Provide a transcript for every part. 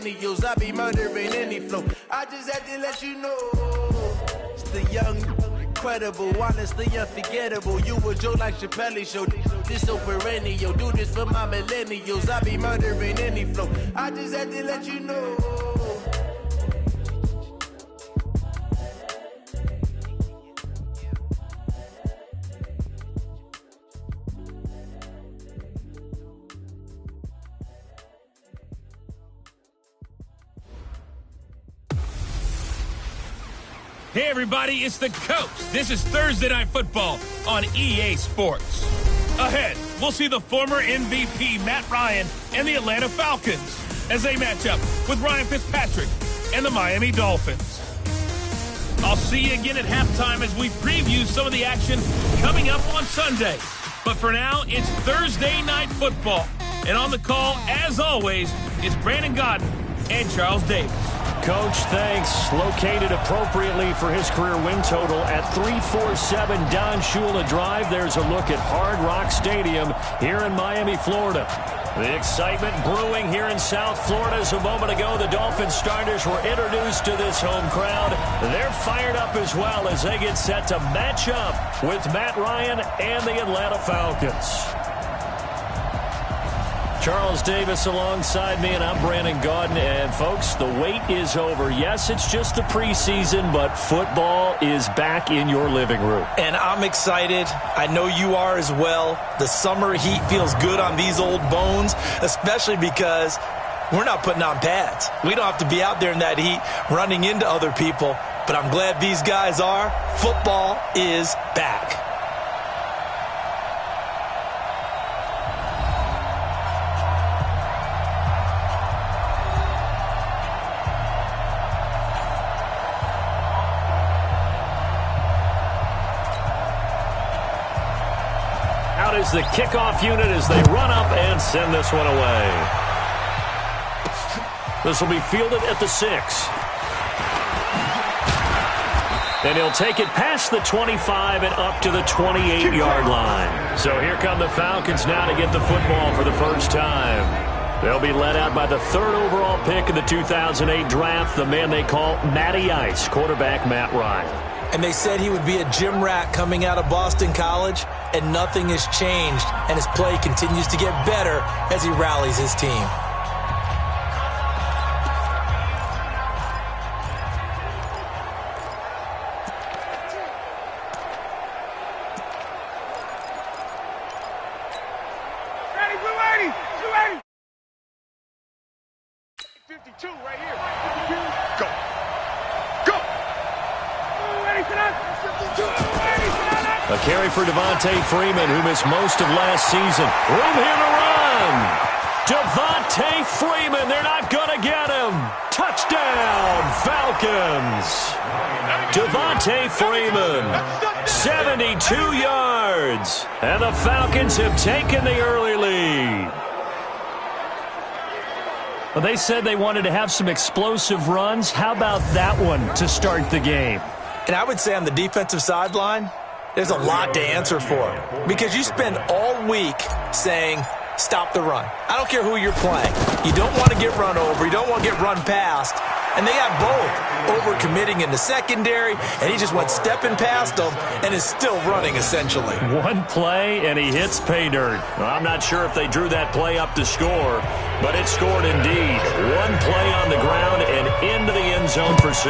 millennials. I be murdering any flow. I just had to let you know. It's the young, incredible, honestly unforgettable. You a joke like Chappelle Show. This so perennial. Do this for my millennials. I be murdering any flow. I just had to let you know. Hey, everybody, it's the Coach. This is Thursday Night Football on EA Sports. Ahead, we'll see the former MVP Matt Ryan and the Atlanta Falcons as they match up with Ryan Fitzpatrick and the Miami Dolphins. I'll see you again at halftime as we preview some of the action coming up on Sunday. But for now, it's Thursday Night Football. And on the call, as always, is Brandon Godden and Charles Davis. Coach, thanks. Located appropriately for his career win total at 347 Don Shula Drive. There's a look at Hard Rock Stadium here in Miami, Florida. The excitement brewing here in South Florida as a moment ago the Dolphins starters were introduced to this home crowd. They're fired up as well as they get set to match up with Matt Ryan and the Atlanta Falcons. Charles Davis alongside me, and I'm Brandon Gaudin. And, folks, the wait is over. Yes, it's just the preseason, but football is back in your living room. And I'm excited. I know you are as well. The summer heat feels good on these old bones, especially because we're not putting on pads. We don't have to be out there in that heat running into other people. But I'm glad these guys are. Football is back. Is the kickoff unit as they run up and send this one away. This will be fielded at the 6. And he'll take it past the 25 and up to the 28-yard line. So here come the Falcons now to get the football for the first time. They'll be led out by the 3rd overall pick of the 2008 draft, the man they call Matty Ice, quarterback Matt Ryan. And they said he would be a gym rat coming out of Boston College, and nothing has changed, and his play continues to get better as he rallies his team. Ready, blue 80, blue 80. 52 right here. 52. Go. Go. Blue 80, sit down. 52. Blue 80, sit down. A carry for Devontae Freeman, who missed most of last season. Room here to run. Devontae Freeman, they're not going to get him. Touchdown, Falcons. Devontae Freeman, 72 yards. And the Falcons have taken the early lead. Well, they said they wanted to have some explosive runs. How about that one to start the game? And I would say on the defensive sideline, there's a lot to answer for because you spend all week saying, stop the run. I don't care who you're playing. You don't want to get run over. You don't want to get run past. And they have both. Over-committing in the secondary, and he just went stepping past them and is still running, essentially. One play, and he hits pay dirt. Well, I'm not sure if they drew that play up to score, but it scored indeed. One play on the ground and into the end zone for 6.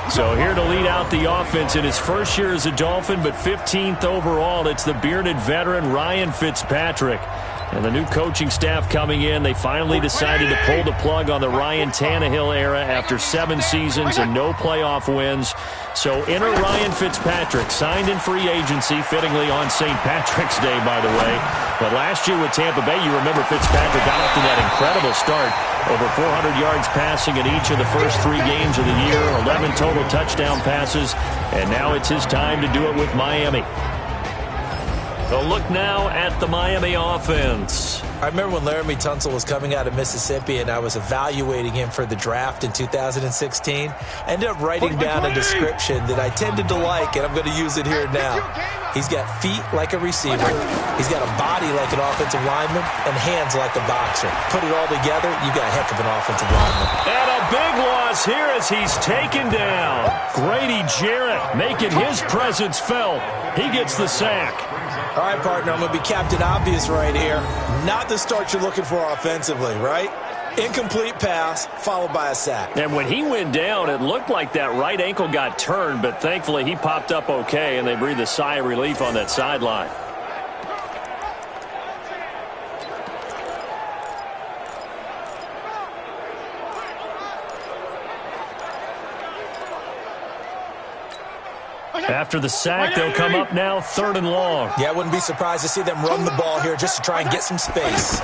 So here to lead out the offense in his first year as a Dolphin, but 15th overall, it's the bearded veteran Ryan Fitzpatrick. And the new coaching staff coming in, they finally decided to pull the plug on the Ryan Tannehill era after 7 seasons and no playoff wins. So enter Ryan Fitzpatrick, signed in free agency, fittingly on St. Patrick's Day, by the way. But last year with Tampa Bay, you remember Fitzpatrick got off to that incredible start. Over 400 yards passing in each of the first 3 games of the year, 11 total touchdown passes, and now it's his time to do it with Miami. A look now at the Miami offense. I remember when Laramie Tunsil was coming out of Mississippi and I was evaluating him for the draft in 2016. I ended up writing down a description that I tended to like, and I'm going to use it here now. He's got feet like a receiver. He's got a body like an offensive lineman and hands like a boxer. Put it all together, you got a heck of an offensive lineman. And a big loss here as he's taken down. Grady Jarrett making his presence felt. He gets the sack. All right, partner, I'm going to be Captain Obvious right here. Not the start you're looking for offensively, right? Incomplete pass followed by a sack. And when he went down, it looked like that right ankle got turned, but thankfully he popped up okay, and they breathed a sigh of relief on that sideline. After the sack, they'll come up now 3rd and long. Yeah, I wouldn't be surprised to see them run the ball here just to try and get some space.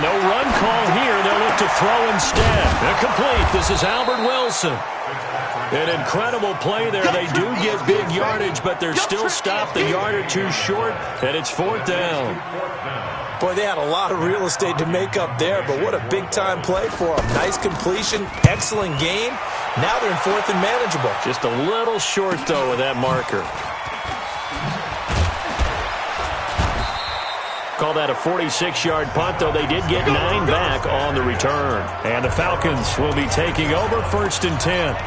No run call here. They'll look to throw instead. Incomplete. This is Albert Wilson. An incredible play there. They do get big yardage, but they're still stopped a yard or two short, and it's 4th down. Boy, they had a lot of real estate to make up there, but what a big-time play for them. Nice completion, excellent game. Now they're in 4th and manageable. Just a little short, though, with that marker. Call that a 46-yard punt, though they did get 9 back on the return. And the Falcons will be taking over 1st and 10.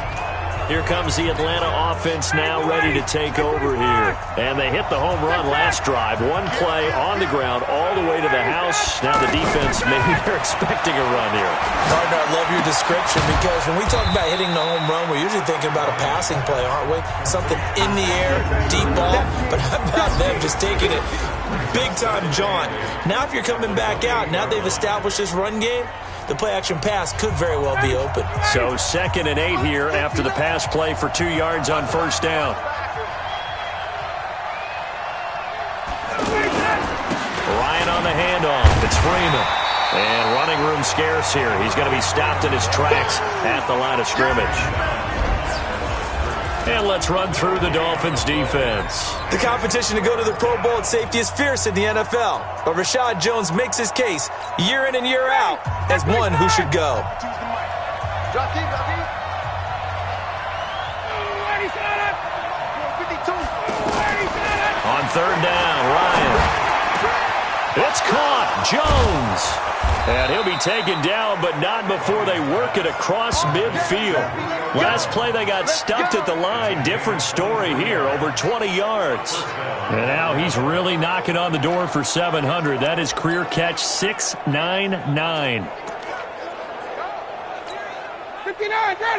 Here comes the Atlanta offense now ready to take over here. And they hit the home run last drive. One play on the ground all the way to the house. Now the defense, maybe they're expecting a run here. Gardner, I love your description because when we talk about hitting the home run, we're usually thinking about a passing play, aren't we? Something in the air, deep ball. But how about them just taking it big-time jaunt? Now if you're coming back out, now they've established this run game, the play-action pass could very well be open. So 2nd and 8 here after the pass play for 2 yards on 1st down. Ryan on the handoff. It's Freeman. And running room scarce here. He's going to be stopped in his tracks at the line of scrimmage. And let's run through the Dolphins' defense. The competition to go to the Pro Bowl at safety is fierce in the NFL. But Rashad Jones makes his case year in and year out as one who should go. On 3rd down, Ryan. It's caught. Jones. And he'll be taken down, but not before they work it across midfield. Last play, they got stuffed at the line. Different story here, over 20 yards. And now he's really knocking on the door for 700. That is career catch 699.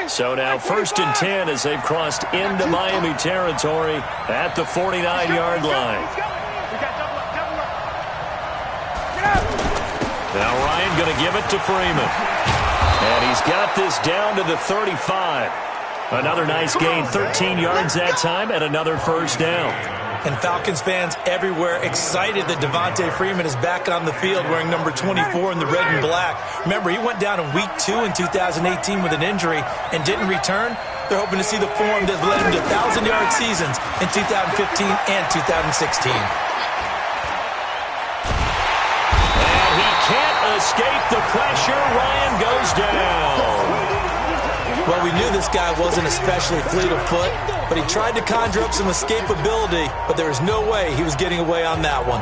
So now 1st and 10 as they've crossed into Miami territory at the 49-yard line. Now Ryan going to give it to Freeman. And he's got this down to the 35. Another nice gain, 13 yards that time, and another 1st down. And Falcons fans everywhere excited that Devontae Freeman is back on the field wearing number 24 in the red and black. Remember, he went down in week 2 in 2018 with an injury and didn't return. They're hoping to see the form that led him to 1,000-yard seasons in 2015 and 2016. Can't escape the pressure. Ryan goes down. Well, we knew this guy wasn't especially fleet of foot, but he tried to conjure up some escapability, but there was no way he was getting away on that one.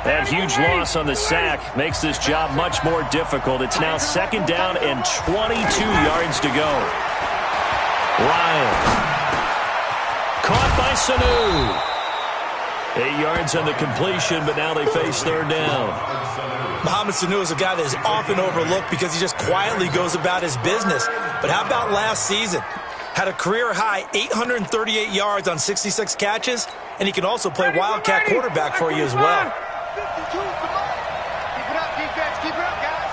That huge loss on the sack makes this job much more difficult. It's now 2nd down and 22 yards to go. Ryan. Caught by Sanu. 8 yards on the completion, but now they face 3rd down. Mohamed Sanu is a guy that is often overlooked because he just quietly goes about his business. But how about last season? Had a career-high 838 yards on 66 catches, and he can also play Wildcat quarterback for you as well. Keep it up, defense. Keep it up, guys.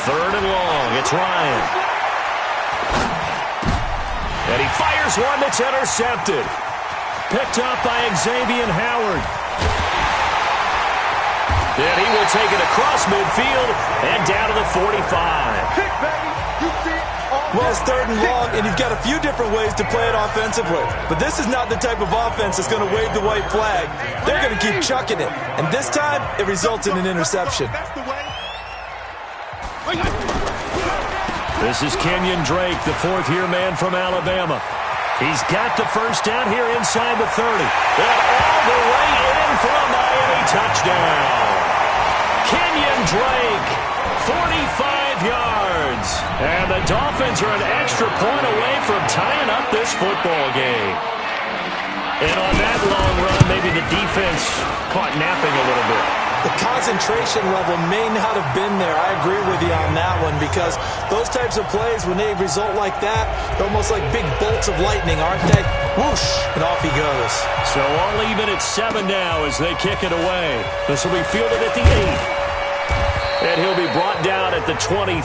3rd and long. It's Ryan. And he fires one that's intercepted. Picked up by Xavier Howard. And he will take it across midfield and down to the 45. Kick, baby. You see it all Well, it's 3rd and long, and you've got a few different ways to play it offensively. But this is not the type of offense that's going to wave the white flag. They're going to keep chucking it. And this time, it results in an interception. This is Kenyon Drake, the 4th-year man from Alabama. He's got the first down here inside the 30. And all the way in for a Miami touchdown. Kenyon Drake, 45 yards. And the Dolphins are an extra point away from tying up this football game. And on that long run, maybe the defense caught napping a little bit. The concentration level may not have been there. I agree with you on that one, because those types of plays, when they result like that, they're almost like big bolts of lightning, aren't they? Whoosh, and off he goes. So all even at 7 now as they kick it away. This will be fielded at the 8. And he'll be brought down at the 23,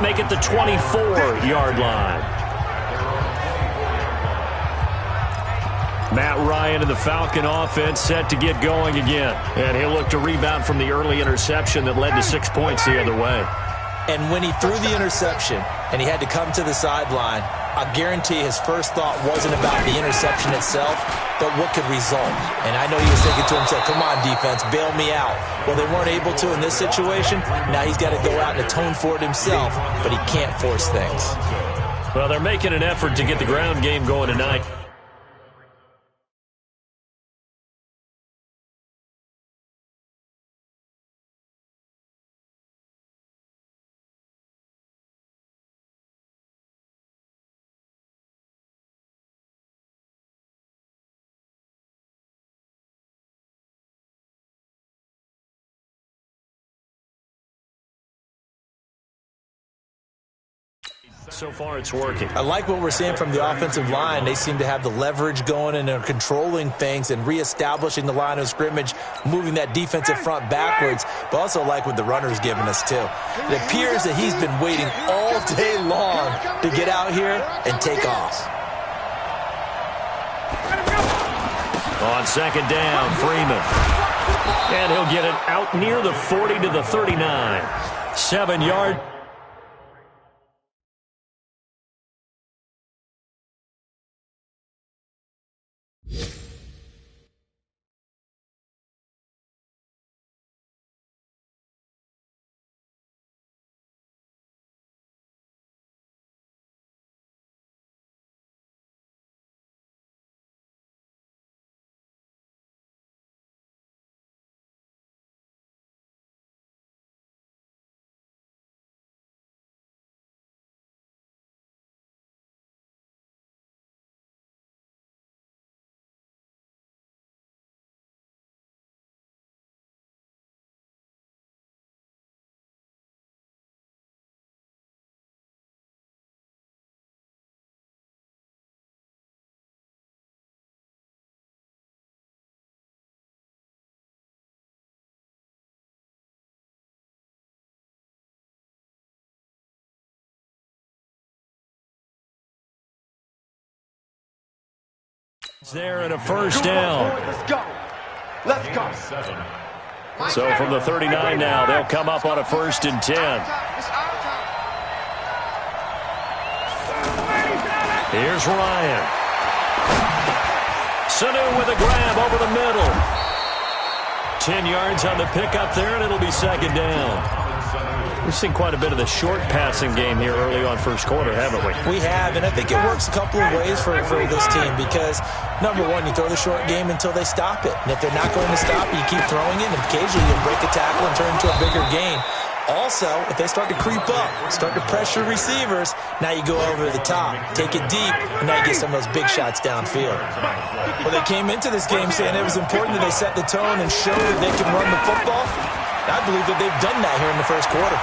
make it the 24-yard line. Matt Ryan and the Falcon offense set to get going again. And he'll look to rebound from the early interception that led to 6 points the other way. And when he threw the interception and he had to come to the sideline, I guarantee his first thought wasn't about the interception itself, but what could result. And I know he was thinking to himself, come on, defense, bail me out. Well, they weren't able to in this situation. Now he's got to go out and atone for it himself, but he can't force things. Well, they're making an effort to get the ground game going tonight. So far, it's working. I like what we're seeing from the offensive line. They seem to have the leverage going and are controlling things and reestablishing the line of scrimmage, moving that defensive front backwards, but also like what the runner's giving us, too. It appears that he's been waiting all day long to get out here and take off. On 2nd down, Freeman. And he'll get it out near the 40 to the 39. 7 yard. It's there and a first down. Let's go. Let's go. So from the 39 now, they'll come up on a 1st and 10. Here's Ryan. Sanu with a grab over the middle. 10 yards on the pickup there, and it'll be 2nd down. We've seen quite a bit of the short passing game here early on first quarter, haven't we? We have, and I think it works a couple of ways for this team because, number one, you throw the short game until they stop it. And if they're not going to stop it, you keep throwing it, and occasionally you'll break a tackle and turn into a bigger gain. Also, if they start to creep up, start to pressure receivers, now you go over the top, take it deep, and now you get some of those big shots downfield. Well, they came into this game saying it was important that they set the tone and show that they can run the football. I believe that they've done that here in the first quarter.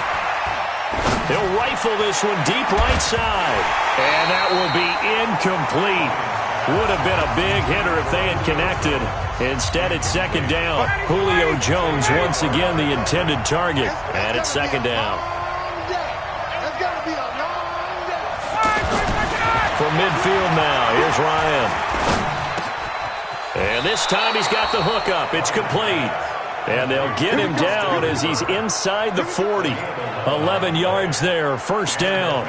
He'll rifle this one deep right side. And that will be incomplete. Would have been a big hitter if they had connected. Instead, it's 2nd down. Julio Jones once again the intended target. And it's 2nd down. From midfield now, here's Ryan. And this time he's got the hook up. It's complete. And they'll get him down as he's inside the 40. 11 yards there, 1st down.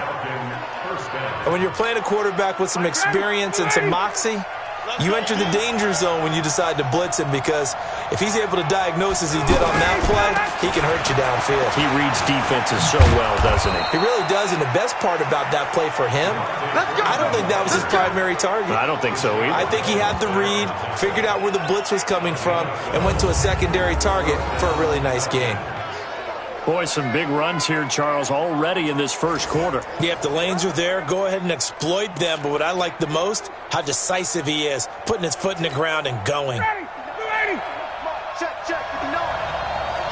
And when you're playing a quarterback with some experience and some moxie, you enter the danger zone when you decide to blitz him, because if he's able to diagnose as he did on that play, he can hurt you downfield. He reads defenses so well, doesn't he? He really does, and the best part about that play for him, I don't think that was his primary target. I don't think so either. I think he had the read, figured out where the blitz was coming from, and went to a secondary target for a really nice game. Boy, some big runs here, Charles, already in this first quarter. Yeah, if the lanes are there, go ahead and exploit them. But what I like the most, how decisive he is, putting his foot in the ground and going. Ready. Check, 59.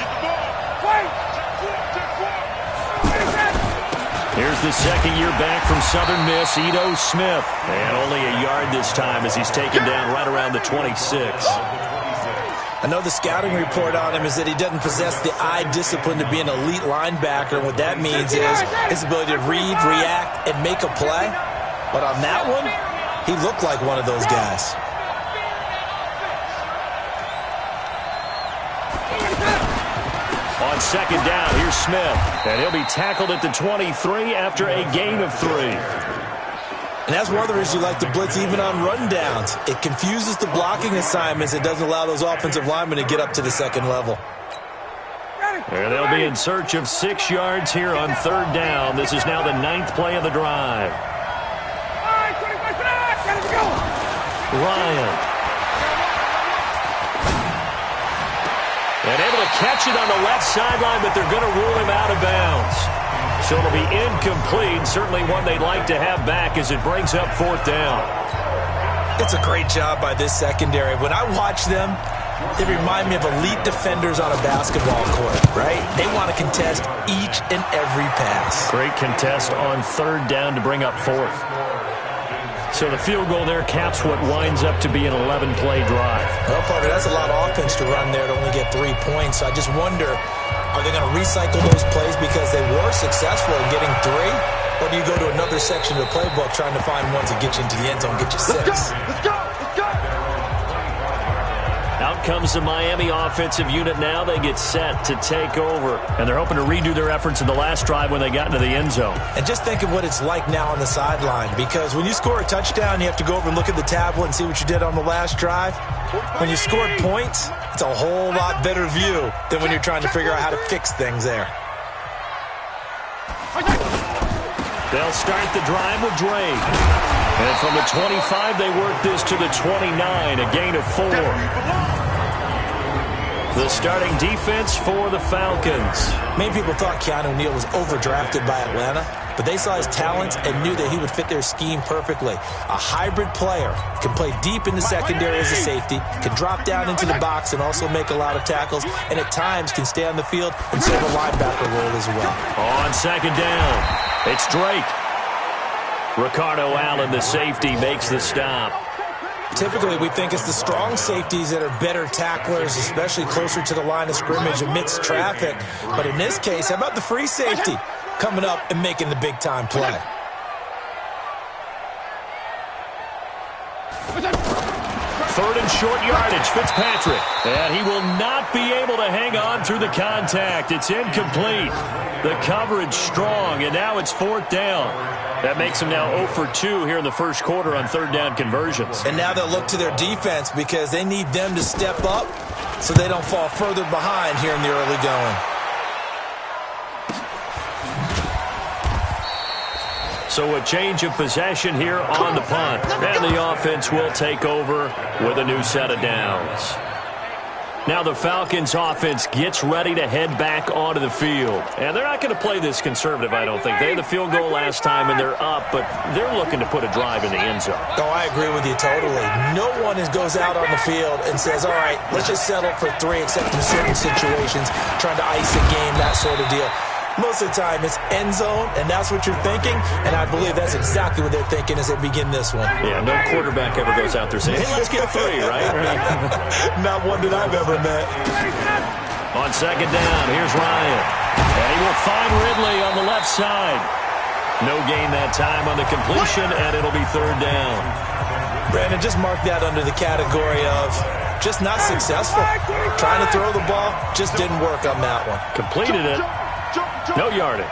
Get the ball. Wait. Check. Here's the second year back from Southern Miss, Ito Smith. And only a yard this time as he's taken down right around the 26. I know the scouting report on him is that he doesn't possess the eye discipline to be an elite linebacker. And what that means is his ability to read, react, and make a play. But on that one, he looked like one of those guys. On second down, here's Smith. And he'll be tackled at the 23 after a gain of 3. And that's one of the reasons you like to blitz even on rundowns. It confuses the blocking assignments. It doesn't allow those offensive linemen to get up to the second level. And they'll be in search of 6 yards here on third down. This is now the 9th play of the drive. Ryan. And able to catch it on the left sideline, but they're going to rule him out of bounds. So it'll be incomplete, certainly one they'd like to have back as it brings up fourth down. It's a great job by this secondary. When I watch them, they remind me of elite defenders on a basketball court, right? They want to contest each and every pass. Great contest on third down to bring up fourth. So the field goal there caps what winds up to be an 11-play drive. Well, Parker, that's a lot of offense to run there to only get 3 points. So I just wonder, are they going to recycle those plays because they were successful in getting 3? Or do you go to another section of the playbook trying to find ones that get you into the end zone, get you 6? Let's go. Out comes the Miami offensive unit now. They get set to take over. And they're hoping to redo their efforts in the last drive when they got into the end zone. And just think of what it's like now on the sideline. Because when you score a touchdown, you have to go over and look at the tablet and see what you did on the last drive. When you scored points, it's a whole lot better view than when you're trying to figure out how to fix things there. They'll start the drive with Drake. And from the 25, they work this to the 29, a gain of 4. The starting defense for the Falcons. Many people thought Keanu Neal was overdrafted by Atlanta, but they saw his talents and knew that he would fit their scheme perfectly. A hybrid player, can play deep in the secondary as a safety, can drop down into the box and also make a lot of tackles, and at times can stay on the field and serve a linebacker role as well. On second down, it's Drake. Ricardo Allen, the safety, makes the stop. Typically, we think it's the strong safeties that are better tacklers, especially closer to the line of scrimmage amidst traffic. But in this case, how about the free safety coming up and making the big-time play? Third and short yardage, Fitzpatrick. And he will not be able to hang on through the contact. It's incomplete. The coverage strong, and now it's fourth down. That makes them now 0 for 2 here in the first quarter on third down conversions. And now they'll look to their defense because they need them to step up so they don't fall further behind here in the early going. So a change of possession here on the punt. And the offense will take over with a new set of downs. Now the Falcons offense gets ready to head back onto the field. And they're not going to play this conservative, I don't think. They had the field goal last time and they're up, but they're looking to put a drive in the end zone. Oh, I agree with you totally. No one goes out on the field and says, all right, let's just settle for 3, except in certain situations, trying to ice a game, that sort of deal. Most of the time, it's end zone, and that's what you're thinking, and I believe that's exactly what they're thinking as they begin this one. Yeah, no quarterback ever goes out there saying, hey, let's get 3, right? Not one that I've ever met. On second down, here's Ryan. And he will find Ridley on the left side. No gain that time on the completion, and it'll be third down. Brandon, just mark that under the category of just not successful. Trying to throw the ball, just didn't work on that one. Completed it. No yardage.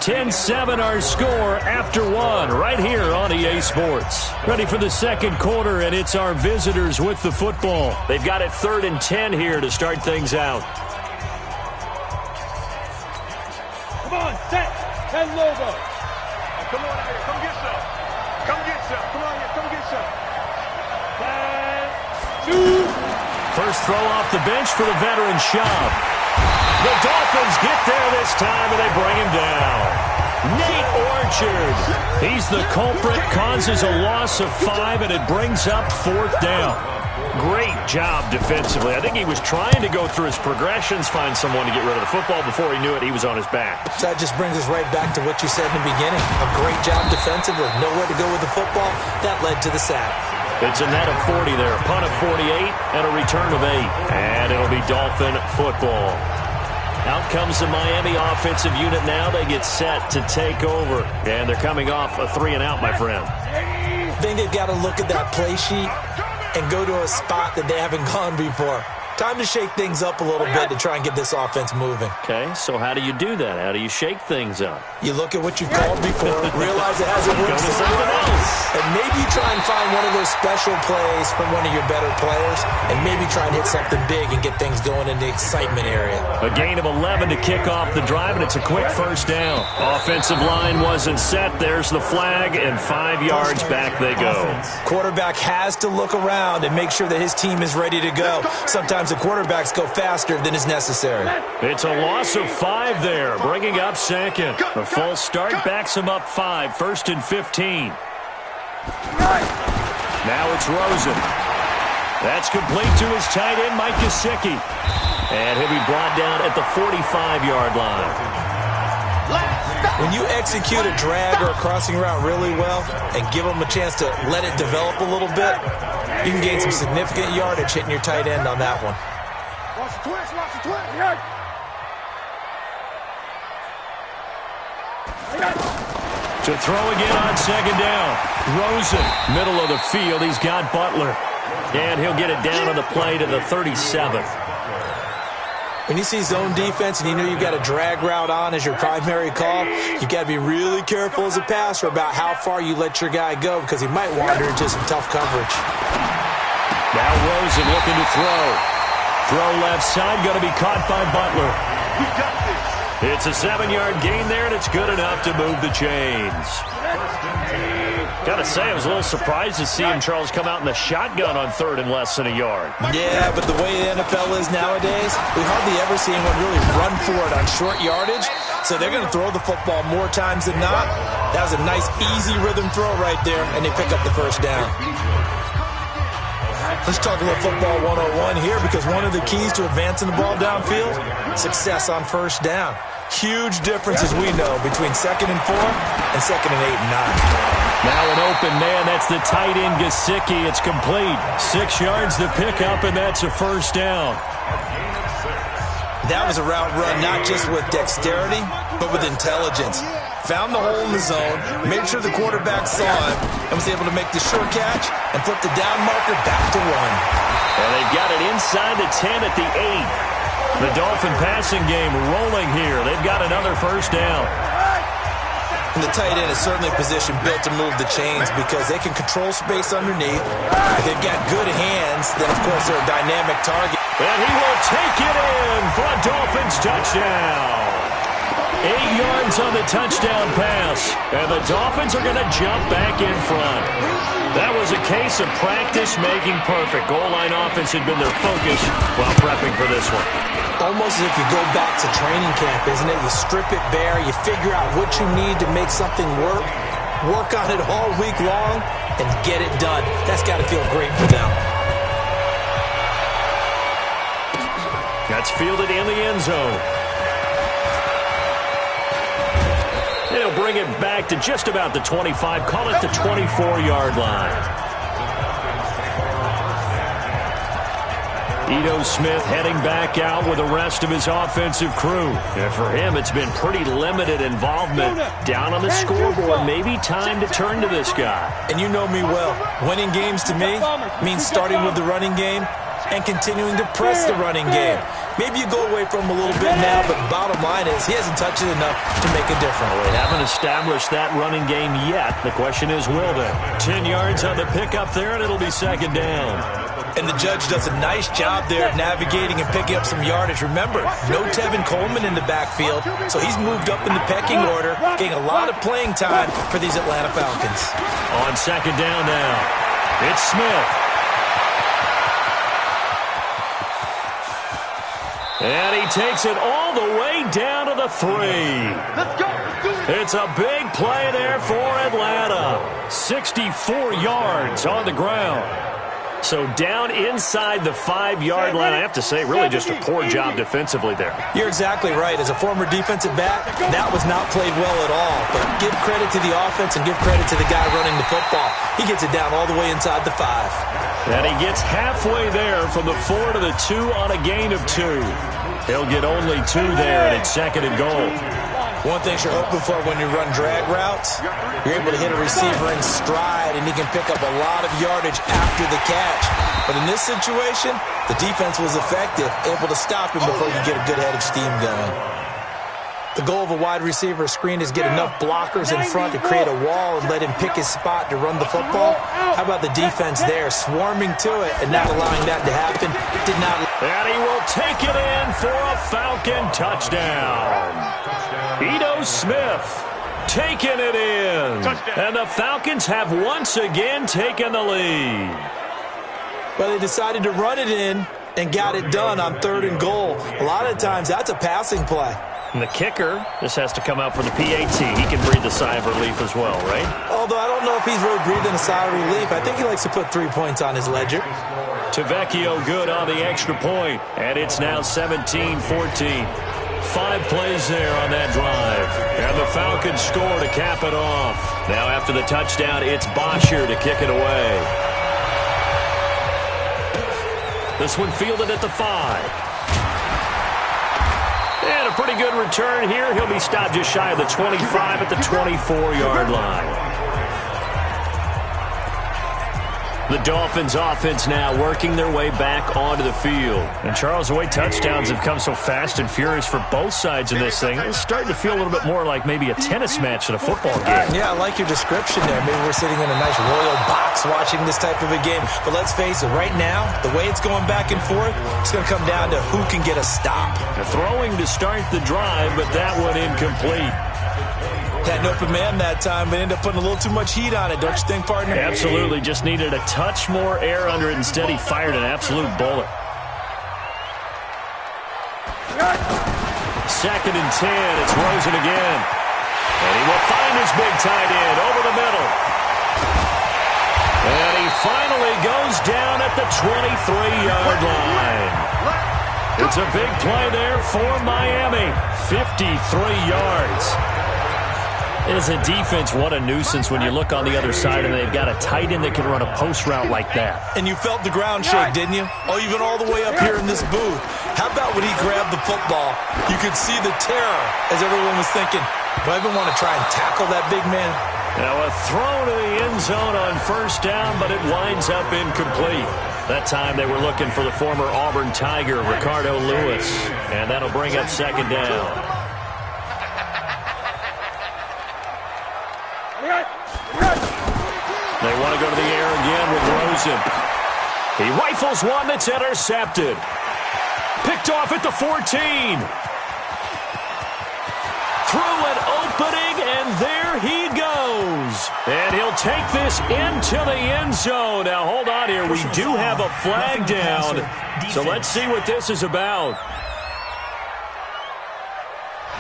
10-7 our score after one right here on EA Sports. Ready for the second quarter, and it's our visitors with the football. They've got it 3rd and 10 here to start things out. Come on, set. 10 logo. Come on out here. Come get some. Come get some. Come on here. Come get some. 10, 2. First throw off the bench for the veteran Schaub. The Dolphins get there this time, and they bring him down. Nate Orchard. He's the culprit, causes a loss of 5, and it brings up 4th down. Great job defensively. I think he was trying to go through his progressions, find someone to get rid of the football. Before he knew it, he was on his back. So that just brings us right back to what you said in the beginning. A great job defensively. Nowhere to go with the football. That led to the sack. It's a net of 40 there, a punt of 48, and a return of 8. And it'll be Dolphin football. Out comes the Miami offensive unit now. They get set to take over. And they're coming off a 3-and-out, my friend. I think they've got to look at that play sheet and go to a spot that they haven't gone before. Time to shake things up a little bit to try and get this offense moving. Okay, so how do you do that? How do you shake things up? You look at what you've called before, realize it hasn't worked so well, and maybe you try and find one of those special plays from one of your better players, and maybe try and hit something big and get things going in the excitement area. A gain of 11 to kick off the drive, and it's a quick first down. Offensive line wasn't set. There's the flag, and 5 yards back they go. Quarterback has to look around and make sure that his team is ready to go. Sometimes the quarterbacks go faster than is necessary. It's a loss of 5 there, bringing up 2nd. A false start backs him up 5, 1st and 15. Now it's Rosen. That's complete to his tight end, Mike Gesicki. And he'll be brought down at the 45-yard line. When you execute a drag or a crossing route really well and give them a chance to let it develop a little bit, you can gain some significant yardage hitting your tight end on that one. Watch the twist, watch the twist. To throw again on 2nd down. Rosen, middle of the field. He's got Butler. And he'll get it down on the play to the 37th. When you see zone defense and you know you've got a drag route on as your primary call, you've got to be really careful as a passer about how far you let your guy go because he might wander into some tough coverage. Now Rosen looking to throw. Throw left side, going to be caught by Butler. It's a 7-yard gain there, and it's good enough to move the chains. Got to say, I was a little surprised to see him, Charles, come out in the shotgun on 3rd and less than a yard. Yeah, but the way the NFL is nowadays, we hardly ever see anyone really run for it on short yardage, so they're going to throw the football more times than not. That was a nice, easy rhythm throw right there, and they pick up the first down. Let's talk a little football 101 here because one of the keys to advancing the ball downfield, success on first down. Huge difference, as we know, between 2nd and 4 and 2nd and 8 and 9. Now an open man. That's the tight end, Gesicki. It's complete. 6 yards to pick up, and that's a first down. That was a route run not just with dexterity, but with intelligence. Found the hole in the zone, made sure the quarterback saw him, and was able to make the short catch and flip the down marker back to 1. And they've got it inside the 10 at the 8. The Dolphin passing game rolling here. They've got another first down. And the tight end is certainly a position built to move the chains because they can control space underneath. If they've got good hands, then, of course, they're a dynamic target. And he will take it in for a Dolphins touchdown. 8 yards on the touchdown pass. And the Dolphins are going to jump back in front. That was a case of practice making perfect. Goal line offense had been their focus while prepping for this one. Almost as if you go back to training camp, isn't it? You strip it bare, you figure out what you need to make something work on it all week long, and get it done. That's got to feel great for them. That's fielded in the end zone. They'll bring it back to just about the 25, call it the 24-yard line. Ito Smith heading back out with the rest of his offensive crew. And for him, it's been pretty limited involvement. Down on the scoreboard, maybe time to turn to this guy. And you know me well. Winning games to me means starting with the running game and continuing to press the running game. Maybe you go away from him a little bit now, but bottom line is he hasn't touched it enough to make a difference. They haven't established that running game yet. The question is, will they? 10 yards on the pickup there, and it'll be second down. And the judge does a nice job there of navigating and picking up some yardage. Remember, no Tevin Coleman in the backfield, so he's moved up in the pecking order, getting a lot of playing time for these Atlanta Falcons. On second down now, it's Smith. And he takes it all the way down to the 3. Let's go. Let's do it. It's a big play there for Atlanta. 64 yards on the ground. So down inside the 5-yard line. I have to say, really just a poor job defensively there. You're exactly right. As a former defensive back, that was not played well at all. But give credit to the offense and give credit to the guy running the football. He gets it down all the way inside the 5. And he gets halfway there from the 4 to the 2 on a gain of 2. He'll get only 2 there, and it's second and goal. One thing you're hoping for when you run drag routes, you're able to hit a receiver in stride, and he can pick up a lot of yardage after the catch. But in this situation, the defense was effective, able to stop him before you get a good head of steam going. The goal of a wide receiver screen is get enough blockers in front to create a wall and let him pick his spot to run the football. How about the defense there, swarming to it and not allowing that to happen? Did not. And he will take it in for a Falcon touchdown. Ito Smith taking it in. And the Falcons have once again taken the lead. Well, they decided to run it in and got it done on 3rd and goal. A lot of times that's a passing play. And the kicker, this has to come out for the PAT. He can breathe a sigh of relief as well, right? Although I don't know if he's really breathing a sigh of relief. I think he likes to put 3 points on his ledger. Tavecchio good on the extra point. And it's now 17-14. 5 plays there on that drive. And the Falcons score to cap it off. Now after the touchdown, it's Bosher to kick it away. This one fielded at the 5. And a pretty good return here. He'll be stopped just shy of the 25 at the 24-yard line. The Dolphins offense now working their way back onto the field. And Charles, the way touchdowns have come so fast and furious for both sides of this thing, it's starting to feel a little bit more like maybe a tennis match than a football game. Yeah, I like your description there. Maybe we're sitting in a nice royal box watching this type of a game. But let's face it, right now, the way it's going back and forth, it's going to come down to who can get a stop. They're throwing to start the drive, but that one incomplete. Had an open man that time, but ended up putting a little too much heat on it, don't you think, partner? Absolutely. Just needed a touch more air under it. Instead, he fired an absolute bullet. 2nd and 10. It's Rosen again. And he will find his big tight end over the middle. And he finally goes down at the 23-yard line. It's a big play there for Miami. 53 yards. As a defense, what a nuisance when you look on the other side and they've got a tight end that can run a post route like that. And you felt the ground shake, didn't you? Oh, even all the way up here in this booth. How about when he grabbed the football? You could see the terror as everyone was thinking, do I even want to try and tackle that big man? Now a throw to the end zone on 1st down, but it winds up incomplete. That time they were looking for the former Auburn Tiger, Ricardo Lewis. And that'll bring up 2nd down. They want to go to the air again with Rosen. He rifles one that's intercepted. Picked off at the 14. Through an opening, and there he goes. And he'll take this into the end zone. Now, hold on here. We do have a flag down. So let's see what this is about.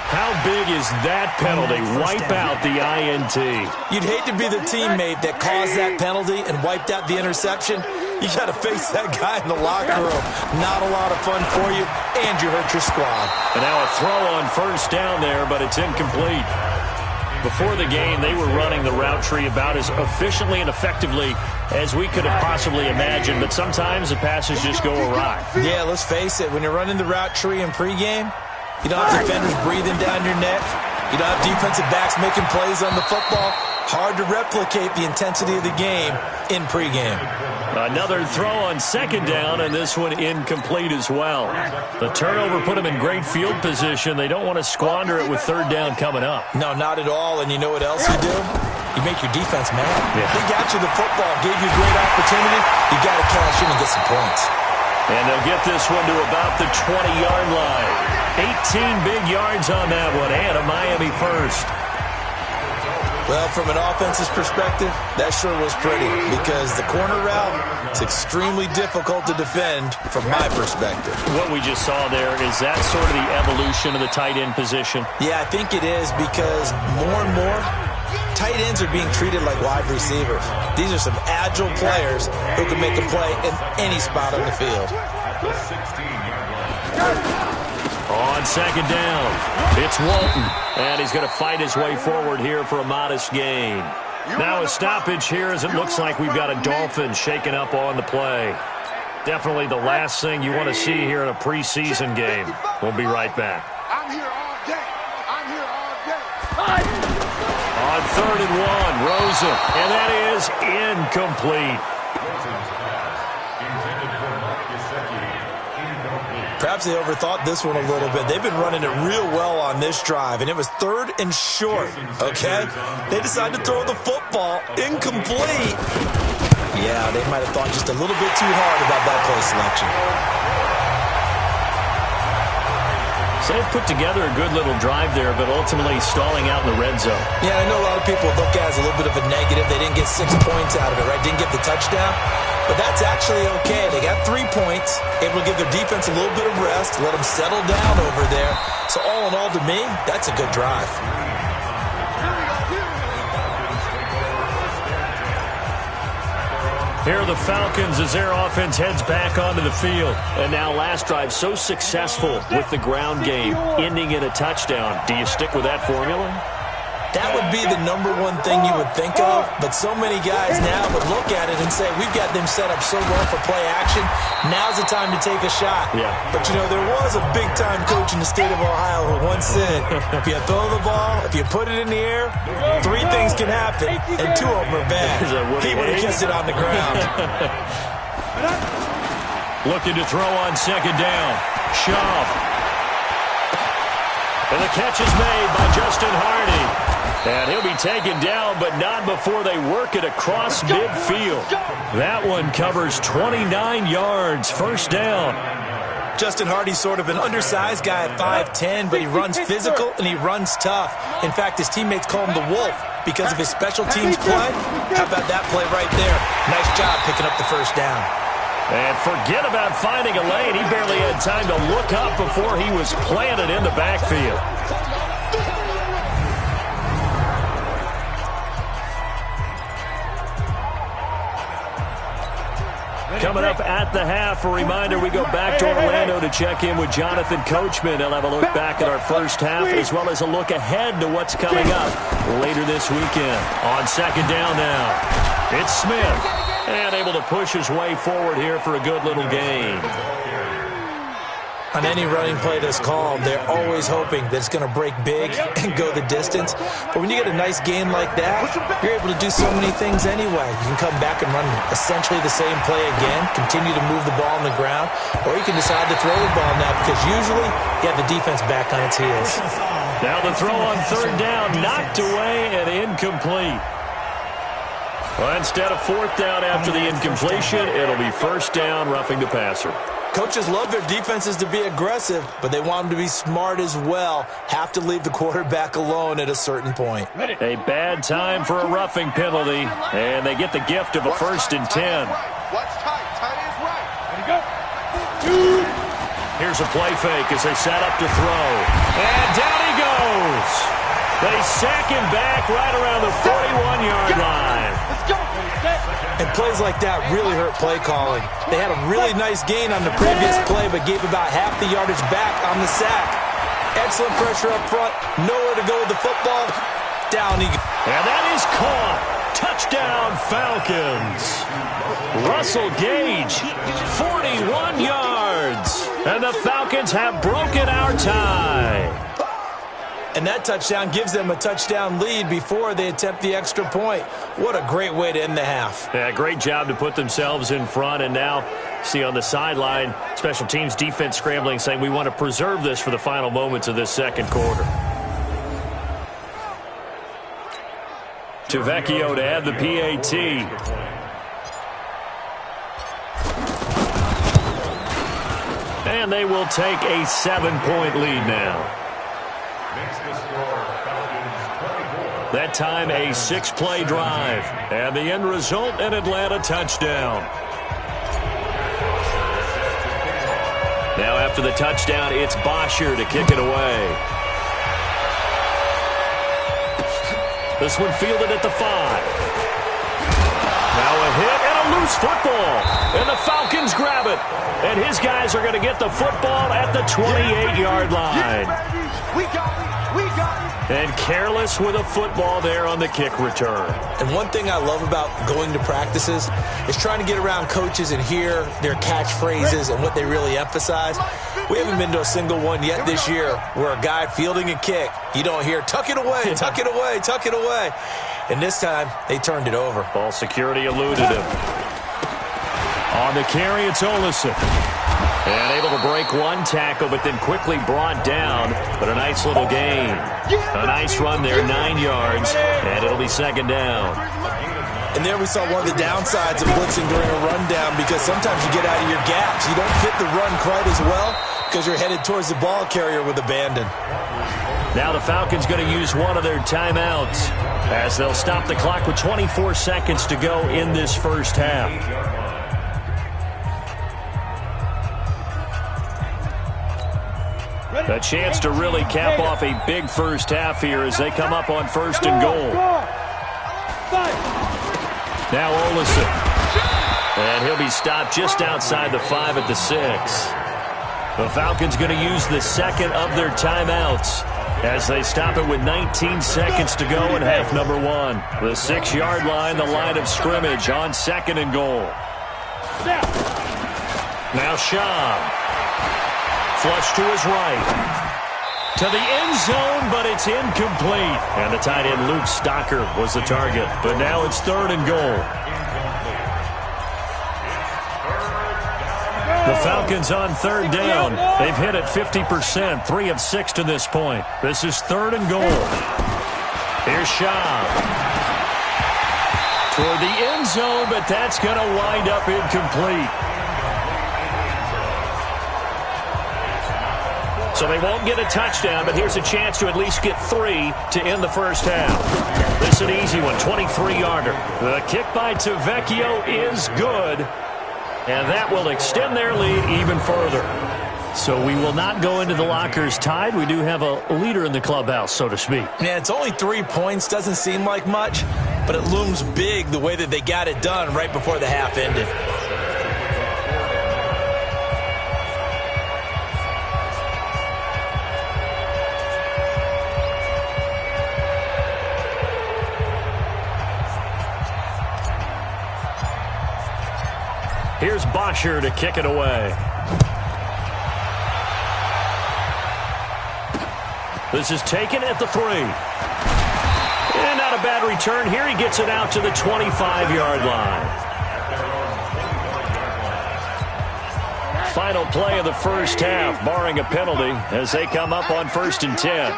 How big is that penalty? Wipe out the INT. You'd hate to be the teammate that caused that penalty and wiped out the interception. You got to face that guy in the locker room. Not a lot of fun for you, and you hurt your squad. And now a throw on 1st down there, but it's incomplete. Before the game, they were running the route tree about as efficiently and effectively as we could have possibly imagined, but sometimes the passes just go awry. Yeah, let's face it. When you're running the route tree in pregame, you don't have defenders breathing down your neck. You don't have defensive backs making plays on the football. Hard to replicate the intensity of the game in pregame. Another throw on second down, and this one incomplete as well. The turnover put them in great field position. They don't want to squander it with third down coming up. No, not at all. And you know what else you do? You make your defense mad. Yeah. They got you the football, gave you a great opportunity. You got to cash in and get some points. And they'll get this one to about the 20-yard line. 18 big yards on that one, and a Miami first. Well, from an offense's perspective, that sure was pretty because the corner route is extremely difficult to defend from my perspective. What we just saw there, is that sort of the evolution of the tight end position? Yeah, I think it is because more and more, tight ends are being treated like wide receivers. These are some agile players who can make a play in any spot on the field. On second down, it's Walton, and he's going to fight his way forward here for a modest gain. Now a stoppage here as it looks like we've got a Dolphin shaking up on the play. Definitely the last thing you want to see here in a preseason game. We'll be right back. I'm here all day. I'm here all day. On third and one, Rosen, and that is incomplete. Perhaps they overthought this one a little bit. They've been running it real well on this drive, and it was third and short, okay? They decided to throw the football incomplete. Yeah, they might have thought just a little bit too hard about that play selection. So they've put together a good little drive there, but ultimately stalling out in the red zone. Yeah, I know a lot of people look at it as a little bit of a negative. They didn't get 6 points out of it, right? Didn't get the touchdown. But that's actually okay. They got 3 points, able to give their defense a little bit of rest, let them settle down over there. So all in all, to me, that's a good drive. Here are the Falcons as their offense heads back onto the field. And now last drive so successful with the ground game, ending in a touchdown. Do you stick with that formula? That would be the number one thing you would think of, but so many guys now would look at it and say, we've got them set up so well for play action, now's the time to take a shot. Yeah. But, you know, there was a big-time coach in the state of Ohio who once said, if you throw the ball, if you put it in the air, 3 things can happen, and 2 of them are bad. He would have kissed it on the ground. Looking to throw on second down. Shaw. And the catch is made by Justin Hardy. And he'll be taken down, but not before they work it across midfield. That one covers 29 yards. First down. Justin Hardy's sort of an undersized guy at 5'10", but he runs physical and he runs tough. In fact, his teammates call him the Wolf because of his special teams play. How about that play right there? Nice job picking up the first down. And forget about finding a lane. He barely had time to look up before he was planted in the backfield. Coming up at the half, a reminder, we go back to Orlando to check in with Jonathan Coachman. He'll have a look back at our first half as well as a look ahead to what's coming up later this weekend. On second down now, it's Smith. And able to push his way forward here for a good little gain. On any running play that's called, they're always hoping that it's going to break big and go the distance. But when you get a nice game like that, you're able to do so many things anyway. You can come back and run essentially the same play again, continue to move the ball on the ground, or you can decide to throw the ball now because usually you have the defense back on its heels. Now the throw on third down, knocked away and incomplete. Well, instead of fourth down after the incompletion, it'll be first down, roughing the passer. Coaches love their defenses to be aggressive, but they want them to be smart as well. Have to leave the quarterback alone at a certain point. A bad time for a roughing penalty, and they get the gift of a first and 10. Watch tight. Tight is right. Ready, go. Here's a play fake as they set up to throw. And down he goes. They sack him back right around the 41-yard line. Let's go. And plays like that really hurt play calling. They had a really nice gain on the previous play, but gave about half the yardage back on the sack. Excellent pressure up front. Nowhere to go with the football. Down he goes. And that is caught. Touchdown, Falcons. Russell Gage, 41 yards. And the Falcons have broken our tie. And that touchdown gives them a touchdown lead before they attempt the extra point. What a great way to end the half. Yeah, great job to put themselves in front. And now, see on the sideline, special teams defense scrambling, saying we want to preserve this for the final moments of this second quarter. Vecchio to add the PAT. And they will take a 7-point lead now. That time a 6-play drive. And the end result, an Atlanta touchdown. Now after the touchdown, it's Bosher to kick it away. This one fielded at the 5. Now a hit and a loose football. And the Falcons grab it. And his guys are going to get the football at the 28-yard line. We got it. We got it. And careless with a football there on the kick return. And one thing I love about going to practices is trying to get around coaches and hear their catchphrases and what they really emphasize. We haven't been to a single one yet this year where a guy fielding a kick, you don't hear, tuck it away, tuck it away, tuck it away. And this time, they turned it over. Ball security eluded him. On the carry, it's Olsen. And able to break one tackle, but then quickly brought down. But a nice little gain. A nice run there, 9 yards. And it'll be second down. And there we saw one of the downsides of blitzing during a rundown, because sometimes you get out of your gaps. You don't fit the run quite as well because you're headed towards the ball carrier with abandon. Now the Falcons going to use one of their timeouts as they'll stop the clock with 24 seconds to go in this first half. A chance to really cap off a big first half here as they come up on first and goal. Now Olsen. And he'll be stopped just outside the 5 at the 6. The Falcons going to use the second of their timeouts as they stop it with 19 seconds to go in half number 1. The 6-yard line, the line of scrimmage on second and goal. Now Sham. Flush to his right. To the end zone, but it's incomplete. And the tight end Luke Stocker was the target. But now it's third and goal. The Falcons on third down. They've hit it 50%, 3 of 6 to this point. This is third and goal. Here's Shaw. Toward the end zone, but that's going to wind up incomplete. So they won't get a touchdown, but here's a chance to at least get 3 to end the first half. This is an easy one, 23-yarder. The kick by Vecchio is good. And that will extend their lead even further. So we will not go into the lockers tied. We do have a leader in the clubhouse, so to speak. Yeah, it's only 3 points. Doesn't seem like much, but it looms big the way that they got it done right before the half ended. Here's Bosher to kick it away. This is taken at the 3. And not a bad return here. He gets it out to the 25-yard line. Final play of the first half, barring a penalty, as they come up on 1st and 10.